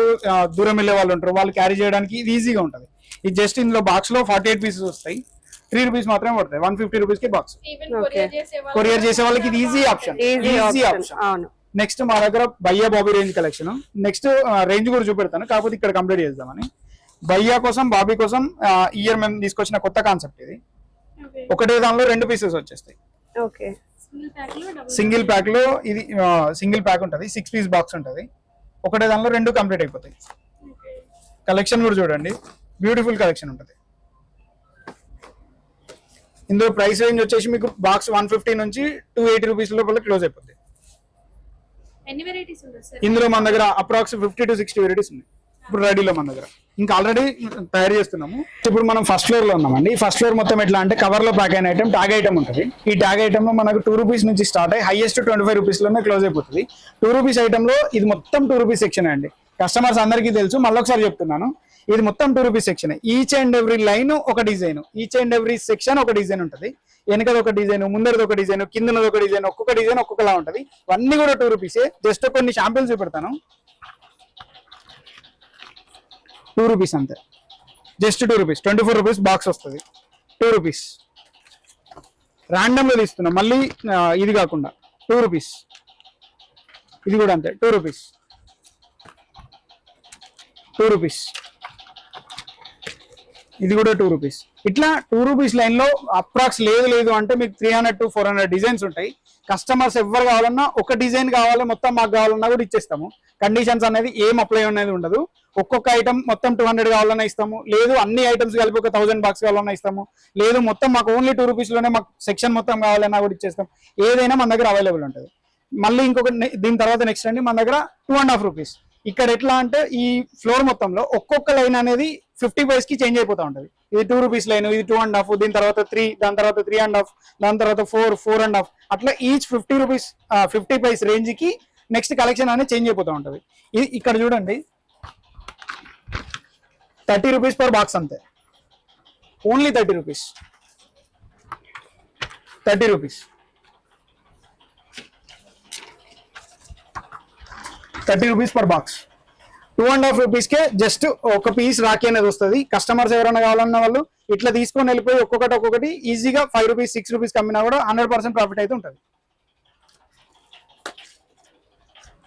Speaker 1: దూరం వెళ్ళే వాళ్ళు ఉంటారు, వాళ్ళు క్యారీ చేయడానికి ఇది ఈజీగా ఉంటుంది. ఇది జస్ట్ ఇందులో బాక్స్ లో 48 పీసెస్ వస్తాయి. 3 రూపీస్ మాత్రమే పడతాయి. 150 రూపీస్ కి బాక్స్. కొరియర్ చేసే వాళ్ళకి ఇది ఈజీ ఆప్షన్. నెక్స్ట్ మా దగ్గర భయ్యా Bobby range collection. Next range కూడా చూపెడతాను, కాకపోతే ఇక్కడ కంప్లీట్ చేద్దామని. భయ్యా కోసం, బాబీ కోసం ఇయర్ మేము తీసుకొచ్చిన కొత్త కాన్సెప్ట్ ఇది. ఒకటే దానిలో 2 పీసెస్ వచ్చేస్తాయి. సింగిల్ ప్యాక్ లో ఇది సింగిల్ ప్యాక్ ఉంటుంది. 6 పీస్ బాక్స్ ఉంటుంది. ఒకటే దానిలో 2 కంప్లీట్ అయిపోతాయి. కలెక్షన్ కూడా చూడండి, బ్యూటిఫుల్ కలెక్షన్ ఉంటుంది. ఇందులో ప్రైస్ రేంజ్ వచ్చేసి మీకు బాక్స్ 150 నుంచి 280 రూపీస్ లోపల క్లోజ్ అయిపోతుంది. ఇందులో మన దగ్గర అప్రాక్స్ 50 to 60 వెరైటీస్ ఉన్నాయి ఇప్పుడు రెడీలో మన దగ్గర. ఇంకా ఆల్రెడీ తయారు చేస్తున్నాము. ఇప్పుడు మనం ఫస్ట్ ఫ్లోర్ లో ఉన్నామండి. ఈ ఫస్ట్ ఫ్లోర్ మొత్తం ఎట్లా అంటే కవర్ లో ప్యాక్ అయిన ఐటమ్ ట్యాగ్ ఐటమ్ ఉంటుంది. ఈ ట్యాగ్ ఐటమ్ లో మనకు 2 రూపీస్ నుంచి స్టార్ట్ అయ్యి హైయెస్ట్ 25 రూపీస్ లోనే క్లోజ్ అయిపోతుంది. 2 రూపీస్ ఐటమ్ లో ఇది మొత్తం 2 రూపీస్ సెక్షన్ అండి. కస్టమర్స్ అందరికీ తెలుసు, మళ్ళొకసారి చెప్తున్నాను, ఇది మొత్తం 2 rupees section. Each and every line ఒక design, each and every section ఒక డిజైన్ ఉంటుంది. వెనకది ఒక డిజైన్, ముందరది ఒక డిజైన్, కిందనది ఒక డిజైన్, ఒక్కొక్క డిజైన్ ఒక్కొక్కలా ఉంటుంది. అన్ని కూడా 2 రూపీసే. జస్ట్ కొన్ని శాంపిల్స్ చూపెడతాను. 2 రూపీస్ అంతే. Just 2 rupees. 24 రూపీస్ బాక్స్ వస్తుంది. 2 రూపీస్ ర్యాండమ్ గా తీస్తున్నాం. మళ్ళీ ఇది కాకుండా 2 రూపీస్. ఇది కూడా అంతే, 2 రూపీస్. 2 రూపీస్. ఇది కూడా 2 రూపీస్. ఇట్లా 2 రూపీస్ లైన్ లో అప్రాక్స్ లేదు అంటే మీకు 300 to 400 డిజైన్స్ ఉంటాయి. కస్టమర్స్ ఎవరు కావాలన్నా ఒక డిజైన్ కావాలి మొత్తం మాకు కావాలన్నా కూడా ఇచ్చేస్తాము. కండిషన్స్ అనేది ఏం అప్లై అనేది ఉండదు. ఒక్కొక్క ఐటమ్ మొత్తం 200 కావాలన్నా ఇస్తాము, లేదు అన్ని ఐటమ్స్ కలిపి ఒక 1000 బాక్స్ కావాలన్నా ఇస్తాము, లేదు మొత్తం మాకు ఓన్లీ 2 రూపీస్ లోనే మాకు సెక్షన్ మొత్తం కావాలన్నా కూడా ఇచ్చేస్తాం. ఏదైనా మన దగ్గర అవైలబుల్ ఉంటుంది. మళ్ళీ ఇంకొక దీని తర్వాత నెక్స్ట్ అండి మన దగ్గర 2.5 రూపీస్. ఇక్కడ ఎట్లా అంటే ఈ ఫ్లోర్ మొత్తంలో ఒక్కొక్క లైన్ అనేది 50 పైస్ కి చేంజ్ అయిపోతూ ఉంటుంది. ఇది 2 రూపీస్ లైన్, ఇది 2.5, దీని తర్వాత 3, దాని తర్వాత 3.5, దాని తర్వాత 4, 4.5, అట్లా ఈచ్ 50 రూపీస్ 50 పైస్ రేంజ్ కి నెక్స్ట్ కలెక్షన్ అనేది చేంజ్ అయిపోతూ ఉంటుంది. ఇది ఇక్కడ చూడండి 30 రూపీస్ పర్ బాక్స్ అంతే, only 30 rupees, 30 rupees, 30 rupees per box. 2.5 రూపీస్కే జస్ట్ ఒక పీస్ రాఖీ అనేది వస్తుంది. కస్టమర్స్ ఎవరైనా కావాలన్న వాళ్ళు ఇట్లా తీసుకొని వెళ్ళిపోయి ఒక్కొక్కటి ఈజీగా 5 రూపీస్ 6 రూపీస్ కమ్మినా కూడా 100% ప్రాఫిట్ అయితే ఉంటుంది.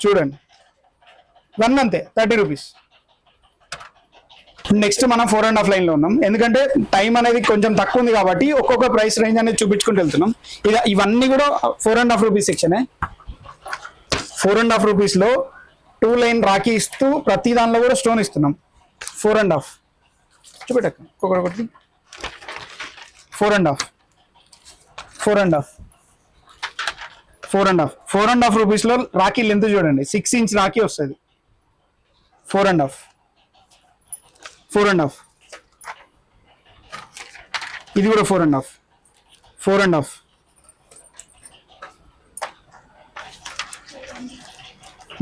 Speaker 1: చూడండి వన్ అంతే 30 రూపీస్. నెక్స్ట్ మనం 4.5 లైన్ లో ఉన్నాం, ఎందుకంటే టైం అనేది కొంచెం తక్కువ ఉంది కాబట్టి ఒక్కొక్క ప్రైస్ రేంజ్ అనేది చూపించుకుంటూ వెళ్తున్నాం. ఇవన్నీ కూడా 4.5 రూపీస్ సెక్షనే. 4.5 రూపీస్ లో 2 లైన్ రాఖీ ఇస్తూ ప్రతి దానిలో కూడా స్టోన్ ఇస్తున్నాం. 4.5 చూపెట్టక్క ఒక్కొక్కటి 4.5 4.5 4.5 4.5 రూపీస్ లో రాఖీ లెంత్ చూడండి, 6 ఇంచ్ రాఖీ వస్తుంది. 4.5 4.5 ఇది కూడా 4.5 4.5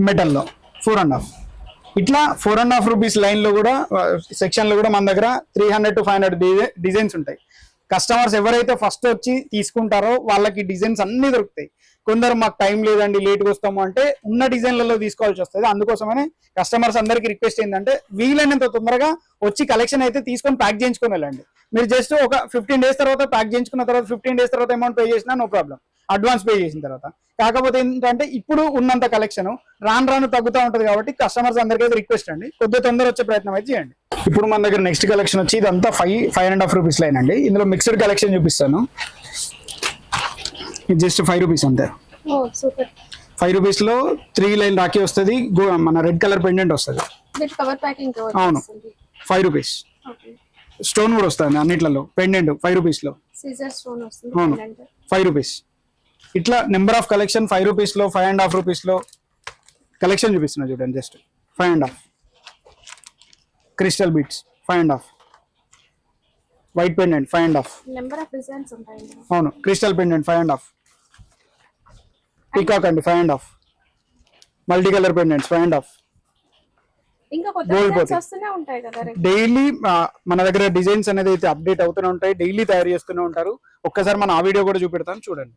Speaker 1: మెటల్లో 4.5. ఇట్లా 4.5 రూపీస్ లైన్ లో కూడా సెక్షన్ లో కూడా మన దగ్గర 300 to 500 డిజైన్స్ ఉంటాయి. కస్టమర్స్ ఎవరైతే ఫస్ట్ వచ్చి తీసుకుంటారో వాళ్ళకి డిజైన్స్ అన్ని దొరుకుతాయి. కొందరు మాకు టైం లేదండి లేట్గా వస్తాము అంటే ఉన్న డిజైన్లలో తీసుకోవాల్సి వస్తుంది. అందుకోసమనే కస్టమర్స్ అందరికి రిక్వెస్ట్ ఏంటంటే వీలైనంత తొందరగా వచ్చి కలెక్షన్ అయితే తీసుకొని ప్యాక్ చేయించుకొని వెళ్ళండి. మీరు జస్ట్ ఒక 15 days తర్వాత ప్యాక్ చేయించుకున్న తర్వాత 15 days తర్వాత అమౌంట్ పే చేసినా నో ప్రాబ్లం, అడ్వాన్స్ పే చేసిన తర్వాత. కాకపోతే ఏంటంటే ఇప్పుడు ఉన్నంత కలెక్షన్ రాను తగ్గుతూ ఉంటుంది కాబట్టి కస్టమర్స్ అందరికీ అయితే రిక్వెస్ట్ అండి, కొద్దిగా తొందర వచ్చే ప్రయత్నం అయితే చేయండి. ఇప్పుడు మన దగ్గర నెక్స్ట్ కలెక్షన్ వచ్చి ఇదంతా 5.5 రూపీస్ లైన్ అండి. ఇందులో మిక్స్డ్ కలెక్షన్ చూపిస్తాను. ఇది జస్ట్ 5 రూపీస్ అంతే. 5 రూపీస్ లో 3 లైన్ రాఖీ వస్తుంది, మన రెడ్ కలర్ పెండెంట్ వస్తుంది. అవును 5 రూపీస్. స్టోన్ కూడా వస్తుంది అన్నిట్లలో, పెండెంట్ 5 రూపీస్ లో. అవును 5 రూపీస్. ఇట్లా నెంబర్ ఆఫ్ కలెక్షన్ 5 రూపీస్ లో 5.5 రూపీస్ లో కలెక్షన్ చూపిస్తున్నా చూడండి. Just 5.5 crystal beats 5.5, white pendant 5.5. అవును క్రిస్టల్ పెండెంట్ 5.5, పీకాక్ అండి 5.5, మల్టీ కలర్ పెండెంట్స్ 5.5. డైలీ మన దగ్గర డిజైన్స్ అనేది అయితే అప్డేట్ అవుతూనే ఉంటాయి, డైలీ తయారు చేస్తూనే ఉంటారు. ఒక్కసారి మనం ఆ వీడియో కూడా చూపెడతాను చూడండి.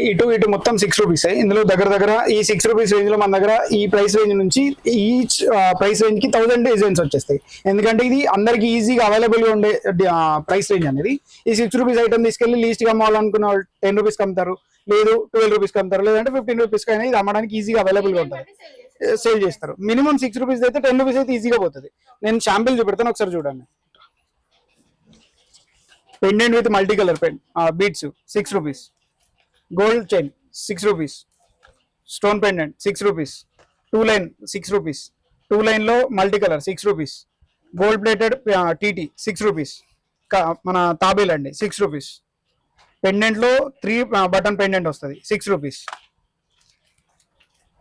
Speaker 1: ఇటు మొత్తం 6 రూపీస్. ఇందులో దగ్గర ఈ 6 రూపీస్ రేంజ్ లో మన దగ్గర ఈ ప్రైస్ రేంజ్ నుంచి ఈచ్ ప్రైస్ రేంజ్ కి 1000 డిజైన్స్ వచ్చేస్తాయి. ఎందుకంటే ఇది అందరికి ఈజీగా అవైలబుల్ గా ఉండే ప్రైస్ రేంజ్ అనేది. ఈ 6 రూపీస్ ఐటమ్ తీసుకెళ్లి లీస్ట్ గా అమ్మాలనుకున్న వాళ్ళు 10 రూపీస్ అమ్ముతారు, లేదు 12 రూపీస్ అమ్ముతారు, లేదంటే 15 రూపీస్ అనేది ఇది అమ్మడానికి ఈజీగా అవైలబుల్ గా ఉంటుంది, సేల్ చేస్తారు. మినిమం 6 రూపీస్ అయితే 10 రూపీస్ అయితే ఈజీగా పోతుంది. నేను శాంపిల్ చూపెడతాను ఒకసారి చూడండి. Pendant with multi colour beads 6 rupees, gold chain 6 rupees, stone pendant 6 rupees, 2 line 6 rupees, 2 line లో multi colour 6 rupees, gold plated TT 6 rupees, మన తాబేల్ అండి 6 రూపీస్, పెండెంట్ లో 3 బటన్ పెండెంట్ వస్తుంది 6 రూపీస్,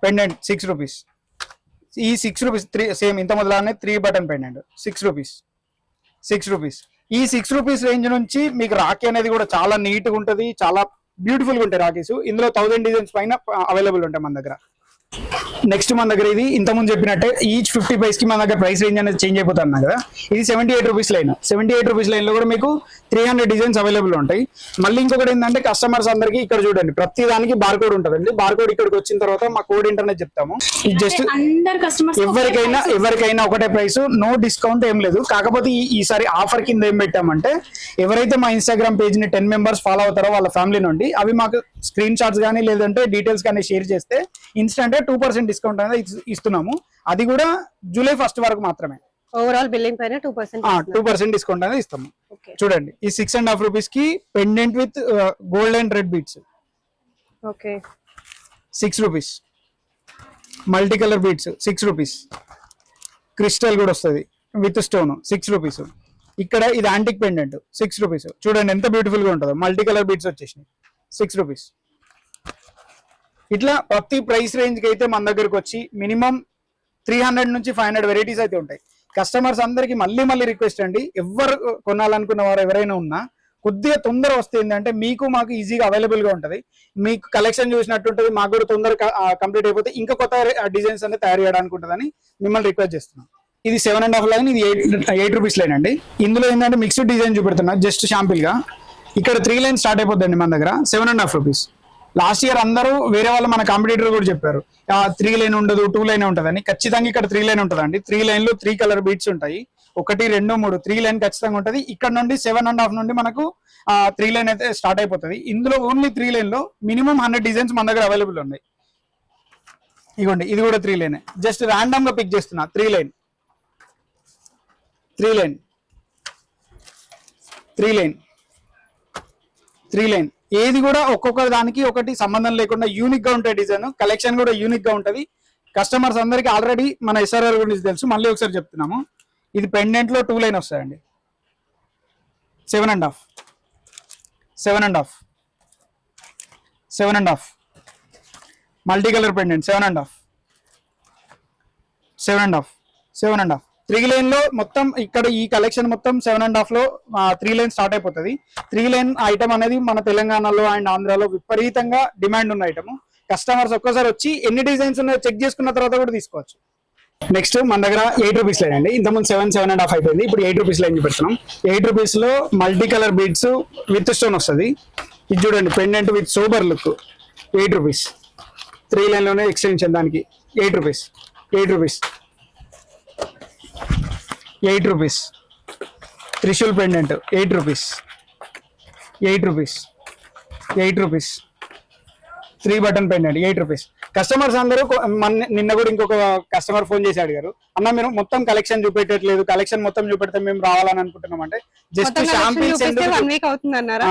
Speaker 1: పెండెంట్ 6 రూపీస్. ఈ 6 రూపీస్ 3 సేమ్ ఇంత మొదలానే 3 button pendant 6 rupees, 6 rupees. ఈ 6 rupees range నుంచి మీకు రాఖీ అనేది కూడా చాలా నీట్ గా ఉంటుంది, చాలా బ్యూటిఫుల్ గా ఉంటాయి రాఖీస్. ఇందులో 1000 డిజైన్స్ పైన అవైలబుల్ ఉంటాయి మన దగ్గర. నెక్స్ట్ మన దగ్గర ఇది ఇంతకుముందు చెప్పినట్టే ఈచ్ 50 పైస్ కి మన దగ్గర ప్రైస్ రేంజ్ అనేది చేంజ్ అయిపోతుంది అన్నా కదా. ఇది 78 రూపీస్ లైన్. 78 రూపీస్ లైన్ లో కూడా మీకు 300 డిజైన్స్ అవైలబుల్ ఉంటాయి. మళ్ళీ ఇంకొకటి ఏంటంటే కస్టమర్స్ అందరికి ఇక్కడ చూడండి ప్రతి దానికి బార్ కోడ్ ఉంటుందండి. బార్ కోడ్ ఇక్కడికి వచ్చిన తర్వాత మా కోడ్ ఇంటర్నెట్ చెప్తాము. ఇది జస్ట్ ఎవరికైనా ఒకటే ప్రైస్, నో డిస్కౌంట్ ఏం లేదు. కాకపోతే ఈసారి ఆఫర్ కింద ఏం పెట్టామంటే ఎవరైతే మా ఇన్స్టాగ్రామ్ పేజ్ ని 10 మెంబర్స్ ఫాలో అవుతారో వాళ్ళ ఫ్యామిలీ నుండి అవి మాకు స్క్రీన్ షాట్స్ కానీ లేదంటే డీటెయిల్స్ కానీ షేర్ చేస్తే ఇన్స్టెంట్ 2% డిస్కౌంట్ అనేది ఇస్తున్నాము. అది కూడా జూలై 1st వరకు మాత్రమే.
Speaker 2: ఓవరాల్ బిల్లింగ్ పైన
Speaker 1: 2% డిస్కౌంట్ అనేది ఇస్తాము. చూడండి ఈ 6.5 రూపీస్ కి pendant with gold and red beads 6 rupees, multi colour beads 6 rupees, crystal కూడా వస్తుంది విత్ స్టోన్ 6 రూపీస్. ఇక్కడ ఇది యాంటిక్ పెండెంట్ 6 రూపీస్. చూడండి ఎంత బ్యూటిఫుల్ గా ఉంటుందో, మల్టీ కలర్ బీడ్స్ వచ్చేసినాయి 6 రూపీస్. ఇట్లా ప్రతి ప్రైస్ రేంజ్ కి అయితే మన దగ్గరకు వచ్చి మినిమం 300 నుంచి 500 వెరైటీస్ అయితే ఉంటాయి. కస్టమర్స్ అందరికి మళ్ళీ మళ్ళీ రిక్వెస్ట్ అండి, ఎవరు కొనాలనుకున్న వారు ఎవరైనా ఉన్నా కొద్దిగా తొందర వస్తే ఏంటంటే మీకు మాకు ఈజీగా అవైలబుల్ గా ఉంటది. మీకు కలెక్షన్ చూసినట్టు ఉంటుంది, మాకు కూడా తొందరగా కంప్లీట్ అయిపోతే ఇంకా కొత్త డిజైన్స్ అనేది తయారు చేయడానికి ఉంటుందని మిమ్మల్ని రిక్వెస్ట్ చేస్తున్నాం. ఇది 7.5 లైన్, ఇది 8 రూపీస్ లైన్ అండి. ఇందులో ఏంటంటే మిక్స్డ్ డిజైన్ చూపెడుతున్నా జస్ట్ షాంపిల్ గా. ఇక్కడ 3 లైన్ స్టార్ట్ అయిపోద్దండి మన దగ్గర 7.5 రూపీస్. లాస్ట్ ఇయర్ అందరూ వేరే వాళ్ళు మన కాంపిటీటర్ కూడా చెప్పారు 3 లైన్ ఉండదు 2 లైన్ ఉంటుందని. ఖచ్చితంగా ఇక్కడ 3 లైన్ ఉంటుందండి. 3 లైన్లు 3 కలర్ బీట్స్ ఉంటాయి. 1 2 3 3 లైన్ ఖచ్చితంగా ఉంటది. ఇక్కడ నుండి 7.5 నుండి మనకు 3 లైన్ అయితే స్టార్ట్ అయిపోతుంది. ఇందులో ఓన్లీ 3 లైన్ లో మినిమం 100 డిజైన్స్ మన దగ్గర అవైలబుల్ ఉన్నాయి. ఇగోండి ఇది కూడా 3 లైన్, జస్ట్ ర్యాండమ్ గా పిక్ చేస్తున్నా. 3 లైన్ 3 లైన్ 3 లైన్ 3 లైన్, ఏది కూడా ఒక్కొక్క దానికి ఒకటి సంబంధం లేకుండా యూనిక్ గా ఉంటాయి. డిజైన్ కలెక్షన్ కూడా యూనిక్ గా ఉంటది. కస్టమర్స్ అందరికి ఆల్రెడీ మన SRR గురించి తెలుసు, మళ్ళీ ఒకసారి చెప్తున్నాము. ఇది పెండెంట్ లో 2 లైన్ వస్తాయండి. 7.5 7.5 7.5 మల్టీ కలర్ పెండెంట్ 7.5 7.5 7.5. 3 లైన్ లో మొత్తం ఇక్కడ ఈ కలెక్షన్ మొత్తం 7.5 లో 3 లైన్ స్టార్ట్ అయిపోతుంది. 3 లైన్ ఐటమ్ అనేది మన తెలంగాణలో అండ్ ఆంధ్రాలో విపరీతంగా డిమాండ్ ఉన్న ఐటమ్. కస్టమర్స్ ఒక్కసారి వచ్చి ఎన్ని డిజైన్స్ ఉన్నాయో చెక్ చేసుకున్న తర్వాత కూడా తీసుకోవచ్చు. నెక్స్ట్ మన దగ్గర 8 రూపీస్ లైన్ అండి. ఇంతకుముందు 7.5 అయిపోయింది, ఇప్పుడు 8 రూపీస్ లైన్ చూపెడుతున్నాం. 8 రూపీస్ లో multi colour beads with stone వస్తుంది. ఇది చూడండి pendant with super look 8 rupees. 3 line లోనే ఎక్స్టెన్షన్ దానికి 8 rupees 8 rupees 8 rupees. Trishul pendant 8 rupees 8 rupees 8 rupees. 3 button pendant 8 rupees. Customers అందరూ నిన్న కూడా ఇంకొక కస్టమర్ ఫోన్ చేసి అడిగారు, అన్న మీరు మొత్తం కలెక్షన్ చూపెట్టట్లేదు, కలెక్షన్ మొత్తం చూపెడితే మేము రావాలని అనుకుంటున్నాం అంటే జస్ట్ షాంపిల్స్
Speaker 2: 1 వీక్ అవుతుంది అన్నారా?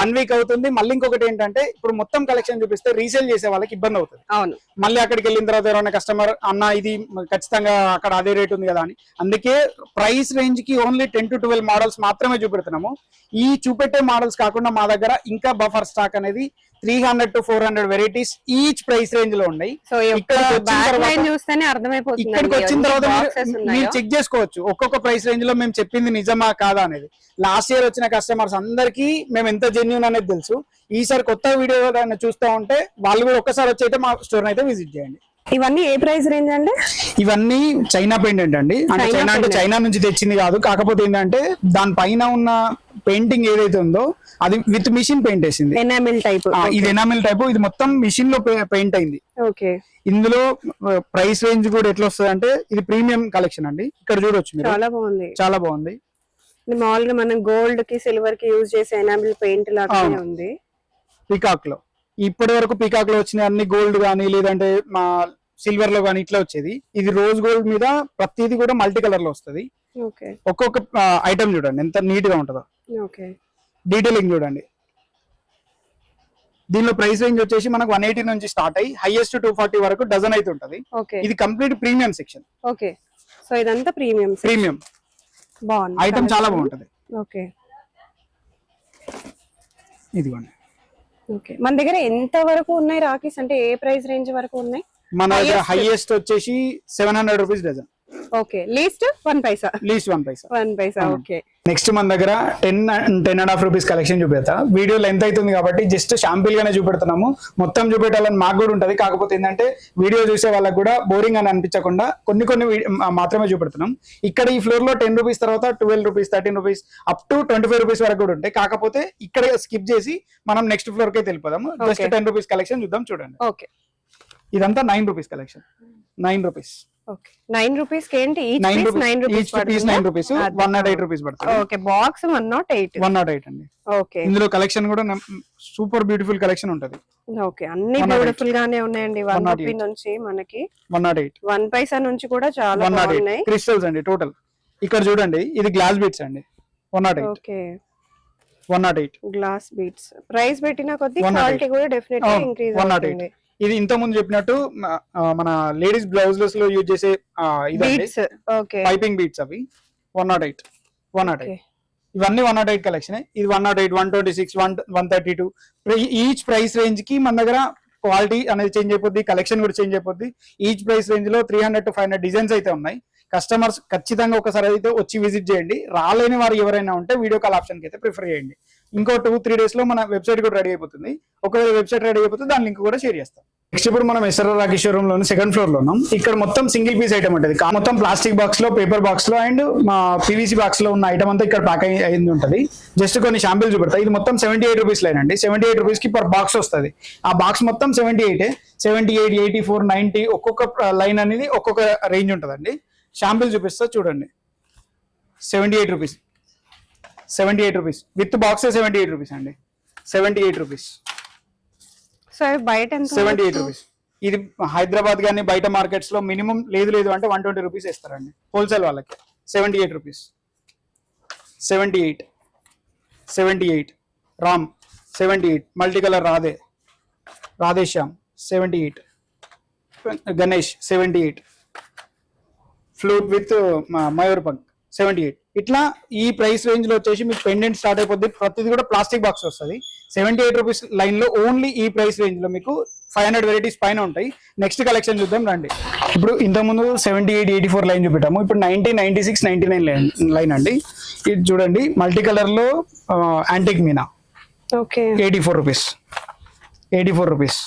Speaker 1: 1 వీక్ అవుతుంది. మళ్ళీ ఇంకొకటి ఏంటంటే ఇప్పుడు మొత్తం కలెక్షన్ చూపిస్తే రీసేల్ చేసే వాళ్ళకి ఇబ్బంది అవుతుంది.
Speaker 2: అవును,
Speaker 1: మళ్ళీ అక్కడికి వెళ్ళిన తర్వాత ఎవరైనా కస్టమర్ అన్న ఇది ఖచ్చితంగా అక్కడ అదే రేట్ ఉంది కదా అని. అందుకే ప్రైస్ రేంజ్ కి ఓన్లీ 10 to 12 మోడల్స్ మాత్రమే చూపెడుతున్నాము. ఈ చూపెట్టే మోడల్స్ కాకుండా మా దగ్గర ఇంకా బఫర్ స్టాక్ అనేది 300 to 400 varieties each price range లో ఉన్నాయి.
Speaker 2: సో చూస్తేనే అర్థమైపోతుంది.
Speaker 1: ఇక్కడికి వచ్చిన తర్వాత మీరు చెక్ చేసుకోవచ్చు ఒక్కొక్క ప్రైస్ రేంజ్ లో మేము చెప్పింది నిజమా కాదా అనేది. లాస్ట్ ఇయర్ వచ్చిన కస్టమర్స్ అందరికి మేము ఎంత జెన్యూన్ అనేది తెలుసు. ఈసారి కొత్త వీడియో చూస్తూ ఉంటే వాళ్ళు కూడా ఒక్కసారి వచ్చి అయితే మా స్టోర్ అయితే విజిట్ చేయండి.
Speaker 2: ఇవన్నీ ఏ ప్రైస్ రేంజ్ అండి?
Speaker 1: ఇవన్నీ చైనా పెయింట్ అండి. అంటే చైనా అంటే చైనా నుంచి తెచ్చింది కాదు, కాకపోతే ఏంటంటే దానిపైన ఉన్న పెయింటింగ్ ఏదైతే ఉందో అది విత్ మిషన్ పెయింట్ వేసింది.
Speaker 2: Enamel type.
Speaker 1: ఇది ఎనామిల్ టైప్. ఇది మొత్తం మిషన్ లో పెయింట్ అయింది.
Speaker 2: ఓకే.
Speaker 1: ఇందులో ప్రైస్ రేంజ్ కూడా ఎట్లా వస్తుంది అంటే ఇది ప్రీమియం కలెక్షన్ అండి. ఇక్కడ చూడొచ్చు మీరు,
Speaker 2: చాలా బాగుంది,
Speaker 1: చాలా బాగుంది.
Speaker 2: మామూలుగా మనం గోల్డ్ కి సిల్వర్ కి యూజ్ చేసే ఎనామిల్ పెయింట్ లాగానే ఉంది.
Speaker 1: పీకాక్ లో ఇప్పటి వరకు పీకాక్ లో వచ్చిన అన్ని గోల్డ్ గానీ లేదంటే మా సిల్వర్ లో గానీ ఇట్లా వచ్చేది. ఇది రోజ్ గోల్డ్ మీద ప్రతిది కూడా మల్టీ కలర్ లో వస్తుంది. ఒక్కొక్క ఐటమ్ చూడండి ఎంత నీట్ గా ఉంటుందో. డీటెయిలింగ్ చూడండి. దీనిలో ప్రైస్ రేంజ్ వచ్చేసి మనకు 180 నుంచి స్టార్ట్ అయ్యి హైయెస్ట్ 240 వరకు డజన్ అయితే ఉంటది. ఇది complete premium section.
Speaker 2: Okay. So ఇదంతా ప్రీమియం బాగుంది.
Speaker 1: ఐటమ్ చాలా బాగుంటది.
Speaker 2: ఓకే.
Speaker 1: ఇదిగోండి.
Speaker 2: ఓకే. మన దగ్గర ఎంత వరకు ఉన్నాయి రాఖీస్, అంటే ఏ ప్రైస్ రేంజ్ వరకు ఉన్నాయి?
Speaker 1: మన దగ్గర హైయెస్ట్ వచ్చేసి 700 రూపీస్ డజన్.
Speaker 2: ఓకే. లీస్ట్ 1 పైసా.
Speaker 1: లీస్ట్ 1 పైసా.
Speaker 2: 1 పైసా. ఓకే.
Speaker 1: నెక్స్ట్ మన దగ్గర 10.5 రూపీస్ కలెక్షన్ చూపెడతా. వీడియో లెంత్ అవుతుంది కాబట్టి జస్ట్ షాంపిల్ గానే చూపెడుతున్నాము. మొత్తం చూపెట్టాలని మాకు కూడా ఉంటది. కాకపోతే ఏంటంటే వీడియో చూసే వాళ్ళకి కూడా బోరింగ్ అని అనిపించకుండా కొన్ని మాత్రమే చూపెడుతున్నాం. ఇక్కడ ఈ ఫ్లోర్ లో 10 రూపీస్ తర్వాత 12 rupees 13 rupees up to 25 rupees వరకు కూడా ఉంటాయి. కాకపోతే ఇక్కడ స్కిప్ చేసి మనం నెక్స్ట్ ఫ్లోర్ కి వెళ్ళిపోదాము. జస్ట్ 10 రూపీస్ కలెక్షన్ చూద్దాం. చూడండి.
Speaker 2: ఓకే.
Speaker 1: ఇదంతా 9 rupees collection. 9 rupees.
Speaker 2: Okay. 9 rupees కి ఏంటి? ఈచ్
Speaker 1: 9
Speaker 2: రూపీస్
Speaker 1: 9 రూపీస్ 108 రూపీస్ పడుతుంది.
Speaker 2: ఓకే. బాక్స్ 108
Speaker 1: అండి.
Speaker 2: ఓకే.
Speaker 1: ఇందులో కలెక్షన్ కూడా సూపర్ బ్యూటిఫుల్ కలెక్షన్ ఉంటది.
Speaker 2: ఓకే. అన్ని బ్యూటిఫుల్ గానే ఉన్నాయండి. 1 రూపీ నుంచి మనకి
Speaker 1: 108
Speaker 2: 1 పైసా నుంచి కూడా చాలా బాగున్నాయి.
Speaker 1: క్రిస్టల్స్ అండి టోటల్. ఇక్కడ చూడండి ఇది గ్లాస్ బీట్స్ అండి. 108.
Speaker 2: ఓకే.
Speaker 1: 108
Speaker 2: glass beads. ప్రైస్ పెట్టిన కొద్ది క్వాలిటీ కూడా డెఫినెట్ గా ఇంక్రీజ్ అవుతుంది.
Speaker 1: ఇది ఇంత ముందు చెప్పినట్టు మన లేడీస్ బ్లౌజెస్ లో యూజ్ చేసే ఇదండి, పైపింగ్ బీట్స్. అవి 108 108. ఇవన్నీ 108 కలెక్షన్. ఇది 108, 126, 132. ఈచ్ ప్రైస్ రేంజ్ కి మన దగ్గర క్వాలిటీ అనేది చేంజ్ అయిపోద్ది, కలెక్షన్ కూడా చేంజ్ అయిపోద్ది. ఈచ్ ప్రైస్ రేంజ్ లో 300 to 500 డిజైన్స్ అయితే ఉన్నాయి. కస్టమర్స్ ఖచ్చితంగా ఒకసారి అయితే వచ్చి విజిట్ చేయండి. రాలేని వారు ఎవరైనా ఉంటే వీడియో కాల్ ఆప్షన్ కి అయితే ప్రిఫర్ చేయండి. ఇంకో 2-3 డేస్ లో మన వెబ్సైట్ కూడా రెడీ అయిపోతుంది. ఒకవేళ వెబ్సైట్ రెడీ అయిపోతుంది దాని లింక్ కూడా షేర్ చేస్తాం. నెక్స్ట్ ఇప్పుడు మనం ఎస్ఆర్ఆర్ రాఖీ షోరూమ్ లోని సెకండ్ ఫ్లోర్ లో ఉన్నాం. ఇక్కడ మొత్తం సింగిల్ పీస్ ఐటమ్ ఉంటుంది. మొత్తం ప్లాస్టిక్ బాక్స్ లో, పేపర్ బాక్స్ లో అండ్ పీవీసీ బాక్స్ లో ఉన్న ఐటమ్ అంతా ఇక్కడ ప్యాక్ అయింది ఉంటుంది. జస్ట్ కొన్ని శాంపిల్ చూపెడతా. ఇది మొత్తం 78 రూపీస్ లైన్ అండి. 78 రూపీస్ కి పర్ బాక్స్ వస్తుంది. ఆ బాక్స్ మొత్తం 78, 84, 90 ఒక్కొక్క లైన్ అనేది ఒక్కొక్క రేంజ్ ఉంటుందండి. శాంపిల్ చూపిస్తా చూడండి. 78 rupees, 78 rupees with box 78 rupees అండి. 78 రూపీస్,
Speaker 2: సో బయట ఎంత
Speaker 1: 78 రూపీస్. ఇది హైదరాబాద్ కానీ బయట మార్కెట్స్ లో మినిమం లేదు అంటే 120 రూపీస్ ఇస్తారండి హోల్సేల్ వాళ్ళకి. 78 rupees, 78 Ram 78, multi colour Radheshyam 78, Ganesh 78, flute with మయూర్పంక్ 78. ఇట్లా ఈ ప్రైస్ రేంజ్ లో వచ్చేసి మీకు పెండెంట్ స్టార్ట్ అయిపోద్ది. ప్రతిది కూడా ప్లాస్టిక్ బాక్స్ వస్తుంది. 78 రూపీస్ లైన్ లో ఓన్లీ ఈ ప్రైస్ రేంజ్ లో మీకు 500 వెరైటీస్ పైన ఉంటాయి. నెక్స్ట్ కలెక్షన్ చూద్దాం రండి. ఇప్పుడు ఇంతకుముందు 78, 84 లైన్ చూపెట్టాము. ఇప్పుడు 90, 96, 99 లైన్ అండి. ఇది చూడండి మల్టీ కలర్ లో antique Meena 84 rupees, 84 rupees.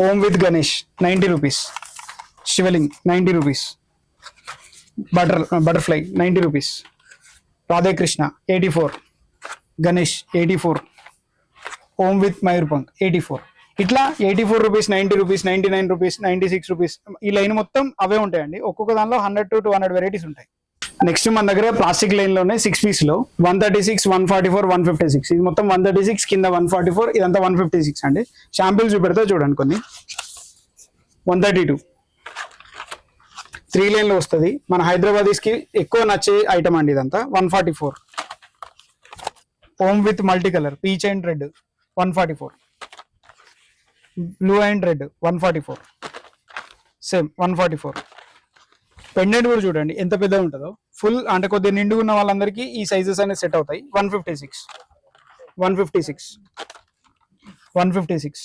Speaker 1: Om with Ganesh 90 rupees, Shivling 90 rupees, butterfly 90 rupees, Radhakrishna 84, Ganesh 84, Om with మయూర్పంక్ 84. ఇట్లా 84 రూపీస్, 90 రూపీస్, 99 రూపీస్, 96 రూపీస్ ఈ లైన్ మొత్తం అవే ఉంటాయండి. ఒక్కొక్క దానిలో 100 to 200 వెరైటీస్ ఉంటాయి. నెక్స్ట్ మన దగ్గర ప్లాస్టిక్ లైన్ లోనే 6 పీస్ లో 136, 144, 156. ఇది మొత్తం 136, కింద 144, ఇదంతా 156 అండి. శాంపిల్ చూపెడతా చూడండి కొన్ని. 132 3 లైన్ లో వస్తుంది. మన హైదరాబాదీస్ కి ఎక్కువ నచ్చే ఐటమ్ అండి ఇదంతా. 144, ohm with multi colour peach and red 144, blue and red 144, same 144. Pendant కూడా చూడండి ఎంత పెద్దగా ఉంటుందో. ఫుల్ అంటే కొద్దిగా నిండుగా ఉన్న వాళ్ళందరికీ ఈ సైజెస్ అనేది సెట్ అవుతాయి. 156, 156, 156.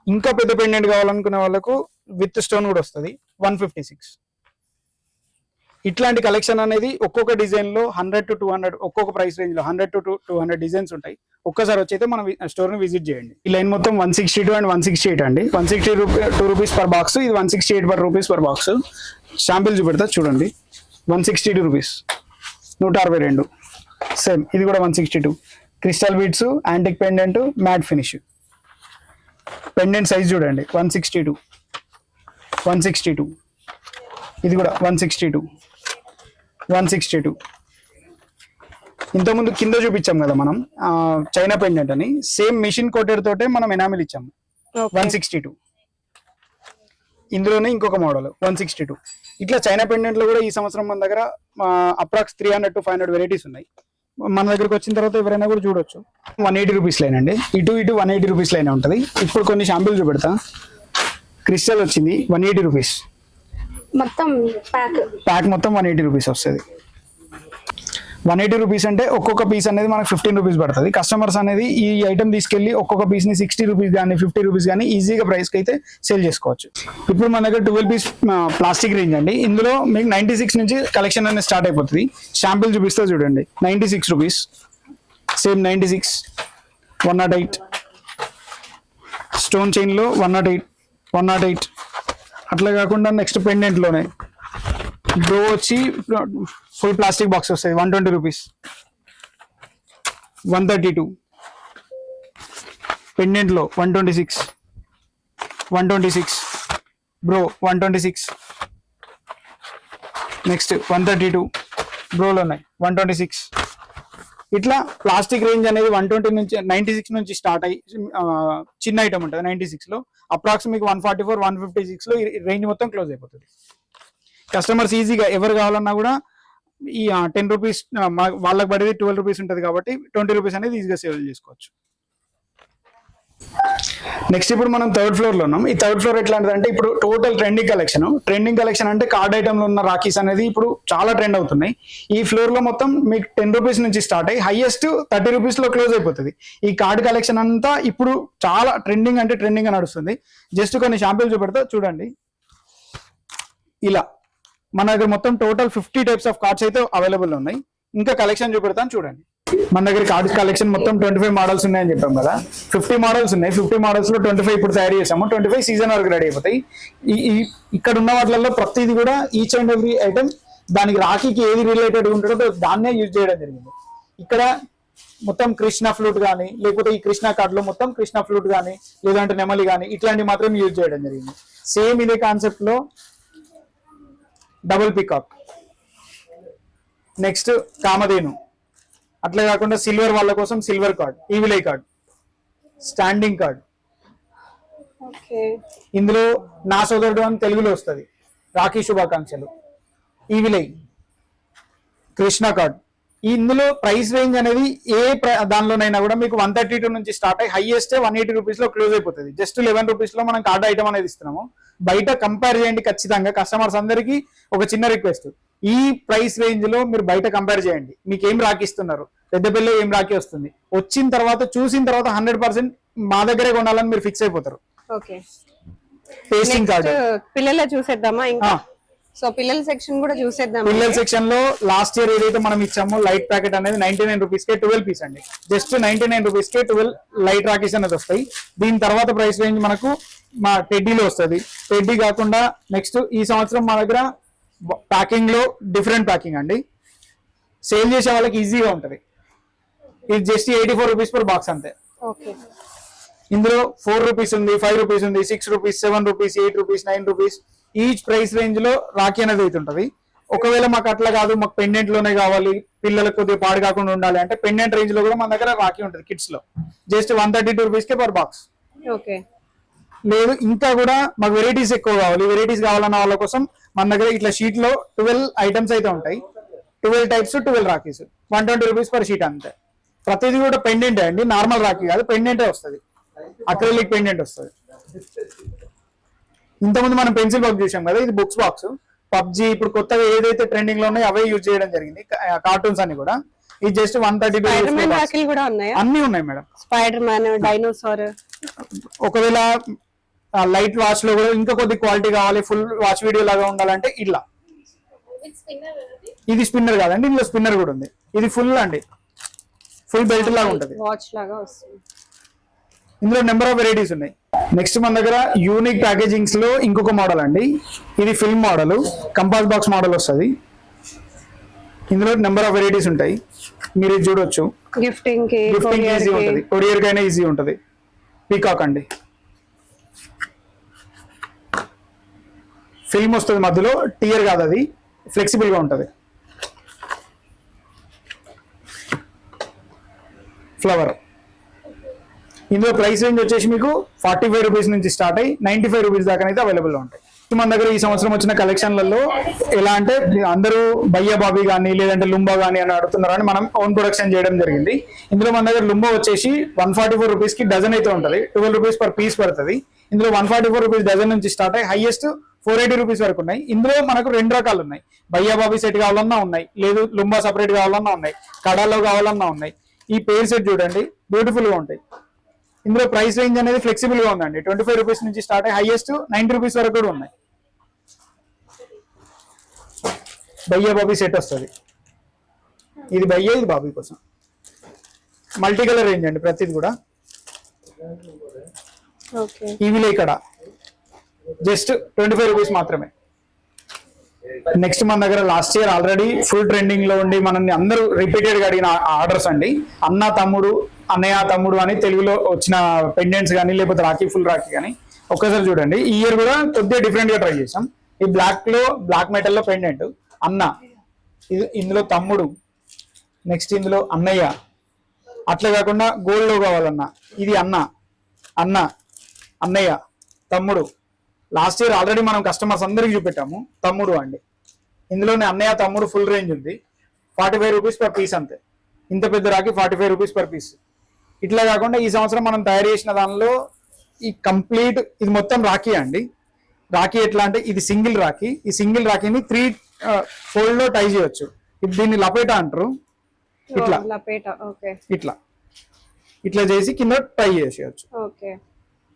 Speaker 1: ఇంకా పెద్ద పెండెంట్ కావాలనుకునే వాళ్ళకు విత్ స్టోన్ కూడా వస్తుంది 156. ఇట్లాంటి కలెక్షన్ అనేది ఒక్కొక్క డిజైన్ లో 100 to 200 ఒక్కొక్క ప్రైస్ రేంజ్ లో 100 to 200 డిజైన్స్ ఉంటాయి. ఒక్కసారి వచ్చి మన స్టోర్ ని విజిట్ చేయండి. ఈ లైన్ మొత్తం 162 and 168 అండి. 162 రూపీస్ పర్ బాక్స్, ఇది 168 రూపీస్ పర్ బాక్స్. శాంపిల్ చూపెడతా చూడండి. 162 రూపీస్, 162. సేమ్ ఇది కూడా 162. Crystal beads, antique pendant, matte finish. Pendant size చూడండి 162, 162. ఇది కూడా 162, 162. ఇంతకుముందు కింద చూపించాం కదా మనం చైనా పెండెంట్ అని. సేమ్ మెషిన్ కోటెడ్ తోటే మనం ఎనామిల్ ఇచ్చాము 162. ఇందులోనే ఇంకొక మోడల్ 162. ఇట్లా చైనా పెండెంట్ లో కూడా ఈ సంవత్సరం మన దగ్గర అప్రాక్స్ 300 to 500 వెరైటీస్ ఉన్నాయి. మన దగ్గరకు వచ్చిన తర్వాత ఎవరైనా కూడా చూడొచ్చు. 180 రూపీస్ లైన్ అండి. ఇటు 180 రూపీస్ లైన్ ఉంటుంది. ఇప్పుడు కొన్ని శాంపిల్ చూపెడతా. క్రిస్టల్ వచ్చింది 180 రూపీస్.
Speaker 2: మొత్తం
Speaker 1: ప్యాక్ మొత్తం 180 రూపీస్ వస్తుంది. 180 రూపీస్ అంటే ఒక్కొక్క పీస్ అనేది మనకు 15 రూపీస్ పడుతుంది. కస్టమర్స్ అనేది ఈ ఐటమ్ తీసుకెళ్లి ఒక్కొక్క పీస్ ని 60 రూపీస్ కానీ 50 రూపీస్ కానీ ఈజీగా ప్రైస్ కి అయితే సేల్ చేసుకోవచ్చు. ఇప్పుడు మన దగ్గర 12 పీస్ ప్లాస్టిక్ రేంజ్ అండి. ఇందులో మీకు 96 నుంచి కలెక్షన్ అనేది స్టార్ట్ అయిపోతుంది. శాంపిల్ చూపిస్తే చూడండి. 96 రూపీస్, సేమ్ 96, 108. స్టోన్ చైన్ లో 108, 108. అట్లా కాకుండా నెక్స్ట్ పెండెంట్ లోనే బ్రో వచ్చి ఫుల్ ప్లాస్టిక్ బాక్స్ వస్తుంది 120 రూపీస్. 132 పెండెంట్ లో 126, 126 బ్రో 126. నెక్స్ట్ 132 బ్రోలోనే 126. ఇట్లా ప్లాస్టిక్ రేంజ్ అనేది 120 నుంచి 96 నుంచి స్టార్ట్ అయ్యి చిన్న ఐటమ్ ఉంటుంది 96 లో. అప్రాక్సిమేట్ 144, 156 లో రేంజ్ మొత్తం క్లోజ్ అయిపోతుంది. కస్టమర్స్ ఈజీగా ఎవరు కావాలన్నా కూడా ఈ 10 రూపీస్ వాళ్ళకి పడేది 12 రూపీస్ ఉంటుంది కాబట్టి 20 రూపీస్ అనేది ఈజీగా సేవ్ చేసుకోవచ్చు. నెక్స్ట్ ఇప్పుడు మనం థర్డ్ ఫ్లోర్ లో ఉన్నాం. ఈ థర్డ్ ఫ్లోర్ ఎట్లాంటిదంటే ఇప్పుడు టోటల్ ట్రెండింగ్ కలెక్షన్ అంటే కార్డ్ ఐటమ్ లో ఉన్న రాఖీస్ అనేది ఇప్పుడు చాలా ట్రెండ్ అవుతున్నాయి. ఈ ఫ్లోర్ లో మొత్తం మీకు 10 రూపీస్ నుంచి స్టార్ట్ అయ్యి హైయెస్ట్ 30 రూపీస్ లో క్లోజ్ అయిపోతుంది. ఈ కార్డ్ కలెక్షన్ అంతా ఇప్పుడు చాలా ట్రెండింగ్ గా నడుస్తుంది. జస్ట్ కొన్ని షాంపుల్ చూపెడతా చూడండి. ఇలా మన దగ్గర మొత్తం టోటల్ 50 టైప్స్ ఆఫ్ కార్డ్స్ అయితే అవైలబుల్ ఉన్నాయి. ఇంకా కలెక్షన్ చూపెడతాను చూడండి. మన దగ్గర కార్డ్స్ కలెక్షన్ మొత్తం 25 మోడల్స్ ఉన్నాయని చెప్పాం కదా. 50 మోడల్స్ ఉన్నాయి. 50 మోడల్స్ లో 25 ఇప్పుడు తయారు చేసాము. 25 సీజన్ వరకు రెడీ అయిపోతాయి. ఇక్కడ ఉన్న వాటిల్లో ప్రతిది కూడా ఈచ్ అండ్ ఎవ్రీ ఐటమ్ దానికి రాఖీకి ఏది రిలేటెడ్ ఉంటుందో దాన్నే యూజ్ చేయడం జరిగింది. ఇక్కడ మొత్తం కృష్ణ ఫ్లూట్ కానీ లేకపోతే ఈ కృష్ణ కార్డ్ లో మొత్తం కృష్ణ ఫ్లూట్ కానీ లేదంటే నెమలి కానీ ఇట్లాంటివి మాత్రం యూజ్ చేయడం జరిగింది. సేమ్ ఇదే కాన్సెప్ట్ లో డబుల్ పికాక్, నెక్స్ట్ కామధేను, అట్లే కాకుండా సిల్వర్ వాళ్ళ కోసం silver card, evil eye card, standing card. ఇందులో నా సోదరుడు అని తెలుగులో వస్తుంది, రాఖీ శుభాకాంక్షలు, ఈవిలై, కృష్ణ కార్డ్. ఇందులో ప్రైస్ రేంజ్ అనేది దానిలోనైనా కూడా మీకు 132 నుంచి స్టార్ట్ అయ్యి హైయెస్ట్ 180 రూపీస్ లో క్లోజ్ అయిపోతుంది. జస్ట్ 11 రూపీస్ లో మనం కార్డ్ ఐటమ్ అనేది ఇస్తున్నాము. బయట కంపేర్ చేయండి ఖచ్చితంగా. కస్టమర్స్ అందరికీ ఒక చిన్న రిక్వెస్ట్, ఈ ప్రైస్ రేంజ్ లో మీరు బయట కంపేర్ చేయండి. మీకు ఏం రాఖీ ఇస్తున్నారు, పెద్దపల్లి ఏం రాఖీ వస్తుంది, వచ్చిన తర్వాత చూసిన తర్వాత 100% మా దగ్గరే కొనాలని మీరు ఫిక్స్ అయిపోతారు.
Speaker 2: ఓకే,
Speaker 1: టేస్టింగ్ కార్డ్
Speaker 2: పిల్లల చూసేద్దామా? ఇంకా సో పిల్లల సెక్షన్ కూడా చూసేద్దాం.
Speaker 1: పిల్లల సెక్షన్ లో లాస్ట్ ఇయర్ ఏదైతే మనం ఇచ్చామో లైట్ ప్యాకెట్ అనేది 99 రూపీస్ కే 12 పీస్ అండి. జస్ట్ 99 రూపీస్ కే 12 లైట్ రాఖీస్ అనేది వస్తాయి. దీని తర్వాత ప్రైస్ రేంజ్ మనకు మా టెడ్డీలో వస్తుంది. టెడ్డీ కాకుండా నెక్స్ట్ ఈ సంవత్సరం మా దగ్గర ప్యాకింగ్ లో డిఫరెంట్ ప్యాకింగ్ అండి. సేల్ చేసే వాళ్ళకి ఈజీగా ఉంటది. ఇది జస్ట్ 84 రూపీస్ పర్ బాక్స్ అంతే. ఇందులో 4 రూపీస్ ఉంది, 5 రూపీస్ ఉంది, 6 rupees, 7 rupees, 8 rupees, 9 rupees each price range లో రాఖీ అనేది అయితే ఉంటది. ఒకవేళ మాకు అట్లా కాదు, మాకు పెండెంట్ లోనే కావాలి, పిల్లలకు కొద్దిగా పాడు కాకుండా ఉండాలి అంటే పెండెంట్ రేంజ్ లో కూడా మన దగ్గర రాఖీ ఉంటుంది కిడ్స్ లో. Just 132 rupees K per box.
Speaker 2: Okay,
Speaker 1: లేదు ఇంకా కూడా మాకు వెరైటీస్ ఎక్కువ కావాలి, వెరైటీస్ కావాలన్న వాళ్ళ కోసం మన దగ్గర ఇట్లా షీట్ లో 12 ఐటమ్స్ అయితే ఉంటాయి. 12 types, 12 rakhis, 120 rupees per sheet అంతే. ప్రతిదీ కూడా పెండెంట్ అండి, నార్మల్ రాఖీ కాదు, పెండెంటే వస్తుంది, అక్రిలిక్ పెండెంట్ వస్తుంది. ఇంతకుముందు మనం పెన్సిల్ బాక్స్ చూసాం కదా, ఇది బుక్స్ బాక్స్. పబ్జి ఇప్పుడు కొత్తగా ఏదైతే ట్రెండింగ్ లో ఉన్నాయో అవే యూజ్ చేయడం జరిగింది. కార్టూన్స్ అన్ని కూడా ఇది జస్ట్ 132
Speaker 2: కూడా ఉన్నాయి,
Speaker 1: అన్ని ఉన్నాయి మేడం.
Speaker 2: Spider man, dinosaur.
Speaker 1: ఒకవేళ లైట్ వాచ్ లో కూడా ఇంకా కొద్ది క్వాలిటీ కావాలి, ఫుల్ వాచ్ వీడియో లాగా ఉండాలంటే ఇలా. ఇది స్పిన్నర్ కాదండి, ఇందులో స్పిన్నర్ కూడా ఉంది. ఇది ఫుల్ అండి, ఫుల్ బెల్ట్ లాగా ఉంటది,
Speaker 2: వాచ్ లాగా వస్తుంది.
Speaker 1: ఇందులో నెంబర్ ఆఫ్ వెరైటీస్ ఉన్నాయి. నెక్స్ట్ మన దగ్గర యూనిక్ ప్యాకేజింగ్స్ లో ఇంకొక మోడల్ అండి. ఇది film model, compass box model వస్తుంది. ఇందులో నెంబర్ ఆఫ్ వెరైటీస్ ఉంటాయి, మీరు ఇది చూడొచ్చు.
Speaker 2: గిఫ్టింగ్
Speaker 1: ఈజీ ఉంటుంది, కొరియర్ కైనా ఈజీ ఉంటుంది. పీకాక్ అండి, ఫిల్మ్ వస్తుంది మధ్యలో, టియర్ కాదు, అది ఫ్లెక్సిబుల్ గా ఉంటుంది. ఫ్లవర్. ఇందులో ప్రైస్ రేంజ్ వచ్చేసి మీకు 45 రూపీస్ నుంచి స్టార్ట్ అయ్యి 95 రూపీస్ దాకా అయితే అవైలబుల్ ఉంటాయి. మన దగ్గర ఈ సంవత్సరం వచ్చిన కలెక్షన్లలో ఎలా అంటే అందరూ భయ్యా బాబీ కానీ లేదంటే లుంబా కానీ అని అడుగుతున్నారని మనం ఓన్ ప్రొడక్షన్ చేయడం జరిగింది. ఇందులో మన దగ్గర లుంబా వచ్చేసి 144 రూపీస్ కి డజన్ అయితే ఉంటుంది, 12 రూపీస్ పర్ పీస్ పడుతుంది. ఇందులో 144 రూపీస్ డజన్ నుంచి స్టార్ట్ అయ్యి హైయెస్ట్ 480 రూపీస్ వరకు ఉన్నాయి. ఇందులో మనకు 2 రకాలు ఉన్నాయి, భయ్యా బాబీ సెట్ కావాలన్నా ఉన్నాయి, లేదు లుంబా సపరేట్ కావాలన్నా ఉన్నాయి, కడాలో కావాలన్నా ఉన్నాయి. ఈ పేర్ సెట్ చూడండి, బ్యూటిఫుల్ గా ఉంటాయి. ఇందులో ప్రైస్ రేంజ్ అనేది ఫ్లెక్సిబుల్ గా ఉందండి, 25 రూపీస్ నుంచి స్టార్ట్ అయ్యి హైయెస్ట్ 90 రూపీస్ వరకు కూడా ఉన్నాయి. భయ్యా బాబీ సెట్ వస్తుంది, ఇది భయ్యా, ఇది బాబీ కోసం. మల్టీ కలర్ రేంజ్ అండి ప్రతిది కూడా. ఈవిలే ఇక్కడ జస్ట్ 25 రూపీస్ మాత్రమే. నెక్స్ట్ మన దగ్గర last year already full trending లో ఉండి మనల్ని అందరూ రిపీటెడ్ గా అడిగిన ఆర్డర్స్ అండి. అన్న తమ్ముడు, అన్నయ్య తమ్ముడు అని తెలుగులో వచ్చిన పెండెంట్స్ కానీ లేకపోతే రాఖీ, ఫుల్ రాఖీ కానీ ఒక్కసారి చూడండి. ఈ ఇయర్ కూడా కొద్దిగా డిఫరెంట్ గా ట్రై చేసాం. ఈ బ్లాక్ మెటల్ లో పెండెంట్ అన్న, ఇందులో తమ్ముడు, నెక్స్ట్ ఇందులో అన్నయ్య. అట్లా కాకుండా గోల్డ్ లో కావాలన్నా ఇది అన్న, అన్నయ్య, తమ్ముడు. లాస్ట్ ఇయర్ ఆల్రెడీ మనం కస్టమర్స్ అందరికి చూపెట్టాము, తమ్ముడు అండి. ఇందులోనే అన్నయ్య తమ్ముడు ఫుల్ రేంజ్ ఉంది, 45 రూపీస్ పర్ పీస్ అంతే. ఇంత పెద్ద రాకి 45 రూపీస్ పర్ పీస్. ఇట్లా కాకుండా ఈ సంవత్సరం మనం తయారు చేసిన దానిలో ఈ కంప్లీట్ ఇది మొత్తం రాఖీ అండి. రాఖీ ఎట్లా అంటే ఇది సింగిల్ రాఖీ. ఈ సింగిల్ రాఖీని 3 ఫోల్డ్ లో టై చేయొచ్చు. దీన్ని లపేటా అంటారు. ఇట్లా
Speaker 2: లపేట. ఓకే.
Speaker 1: ఇట్లా ఇట్లా చేసి కింద టై చేసేయచ్చు.
Speaker 2: ఓకే.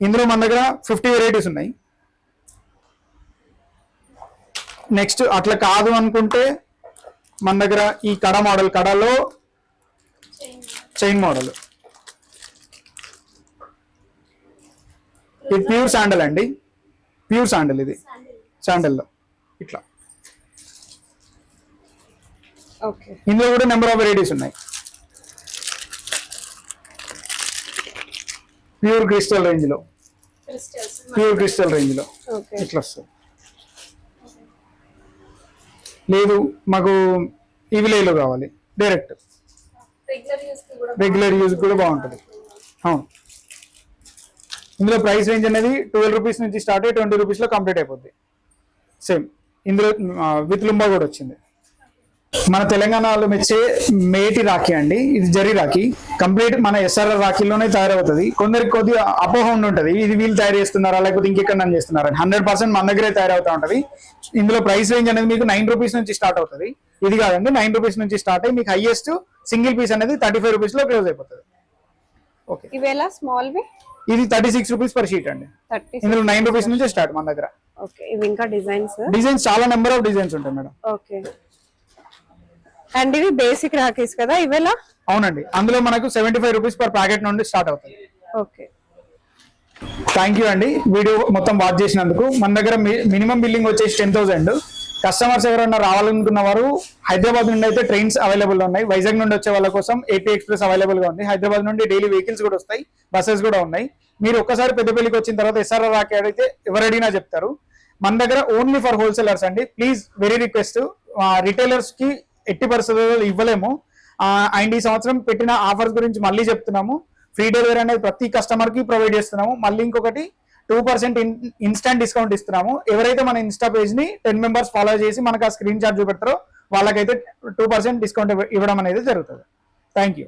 Speaker 1: ఇందులో మన దగ్గర 50 వెరైటీస్ ఉన్నాయి. నెక్స్ట్ అట్లా కాదు అనుకుంటే మన దగ్గర ఈ కడ మోడల్, కడలో చైన్ మోడల్, ఇది ప్యూర్ శాండల్ అండి. ప్యూర్ శాండల్ ఇది. శాండల్లో ఇట్లా
Speaker 2: ఓకే.
Speaker 1: ఇందులో కూడా నెంబర్ ఆఫ్ వెరైటీస్ ఉన్నాయి. ప్యూర్ క్రిస్టల్ రేంజ్ లో, ప్యూర్ క్రిస్టల్ రేంజ్ లో ఇట్లా వస్తుంది. లేదు మాకు ఇవిలేలో కావాలి డైరెక్ట్, రెగ్యులర్ యూజ్ కూడా బాగుంటుంది. అవును. ఇందులో ప్రైస్ రేంజ్ అనేది 12 రూపీస్ నుంచి స్టార్ట్ అయ్యి 20 రూపీస్ లో కంప్లీట్ అయిపోద్ది. సేమ్ ఇందులో విత్ లుంబా కూడా వచ్చింది. మన తెలంగాణలో మెచ్చే మేటి రాఖీ అండి. ఇది జరీ రాఖీ. కంప్లీట్ మన ఎస్ఆర్ఆర్ రాఖీలోనే తయారవుతుంది. కొందరికి కొద్దిగా అపోహ ఉంటుంటది, ఇది వీళ్ళు తయారు చేస్తున్నారా లేకపోతే ఇంకెక్కడ నన్ను చేస్తున్నారా. 100% మన దగ్గరే తయారవుతా ఉంటది. ఇందులో ప్రైస్ రేంజ్ అనేది మీకు 9 రూపీస్ నుంచి స్టార్ట్ అవుతుంది. ఇది కాదండి, 9 రూపీస్ నుంచి స్టార్ట్ అయ్యి మీకు హైయెస్ట్ సింగిల్ పీస్ అనేది 35 రూపీస్ లో క్లోజ్ అయిపోతుంది. ఓకే.
Speaker 2: ఇవేలా స్మాల్ వి?
Speaker 1: ఇది 36 రూపీస్ పర్ షీట్ అండి. ఇందులో 9 రూపీస్ నుంచి స్టార్ట్ మన దగ్గర.
Speaker 2: ఓకే. ఇవి ఇంకా డిజైన్స్
Speaker 1: చాలా నెంబర్ ఆఫ్ డిజైన్స్ ఉంటాయి మేడం.
Speaker 2: ఓకే. అండ్ ఇవి బేసిక్ రాఖీస్ కదా ఇవేలా?
Speaker 1: అవునండి. అందులో మనకు 75 రూపీస్ పర్ ప్యాకెట్ నుండి స్టార్ట్ అవుతుంది.
Speaker 2: ఓకే.
Speaker 1: థ్యాంక్ యూ అండి వీడియో మొత్తం వాచ్ చేసినందుకు. మన దగ్గర మినిమం బిల్లింగ్ వచ్చేసి 10,000. కస్టమర్స్ ఎవరైనా రావాలనుకున్న వారు హైదరాబాద్ నుండి అయితే ట్రైన్స్ అవైలబుల్ ఉన్నాయి. వైజాగ్ నుండి వచ్చే వాళ్ళ కోసం ఏపీ ఎక్స్ప్రెస్ అవైలబుల్ గా ఉంది. హైదరాబాద్ నుండి డైలీ వెహికల్స్ కూడా వస్తాయి, బస్సెస్ కూడా ఉన్నాయి. మీరు ఒక్కసారి పెద్దపల్లికి వచ్చిన తర్వాత ఎస్ఆర్ఆర్ రాఖీ అడిగితే ఎవరు అడిగినా చెప్తారు. మన దగ్గర ఓన్లీ ఫర్ హోల్సేలర్స్ అండి. ప్లీజ్ వెరీ రిక్వెస్ట్, రిటైలర్స్ కి ఎట్టి పరిస్థితుల్లో ఇవ్వలేము. అండ్ ఈ సంవత్సరం పెట్టిన ఆఫర్స్ గురించి మళ్ళీ చెప్తున్నాము. ఫ్రీ డెలివరీ అనేది ప్రతి కస్టమర్ కి ప్రొవైడ్ చేస్తున్నాము. మళ్ళీ ఇంకొకటి 2% ఇన్స్టెంట్ డిస్కౌంట్ ఇస్తున్నాము. ఎవరైతే మన ఇన్స్టా పేజ్ ని 10 మెంబర్స్ ఫాలో చేసి మనకు ఆ స్క్రీన్ షాట్ చూపెడతారో వాళ్ళకైతే 2% డిస్కౌంట్ ఇవ్వడం అనేది జరుగుతుంది. Thank you.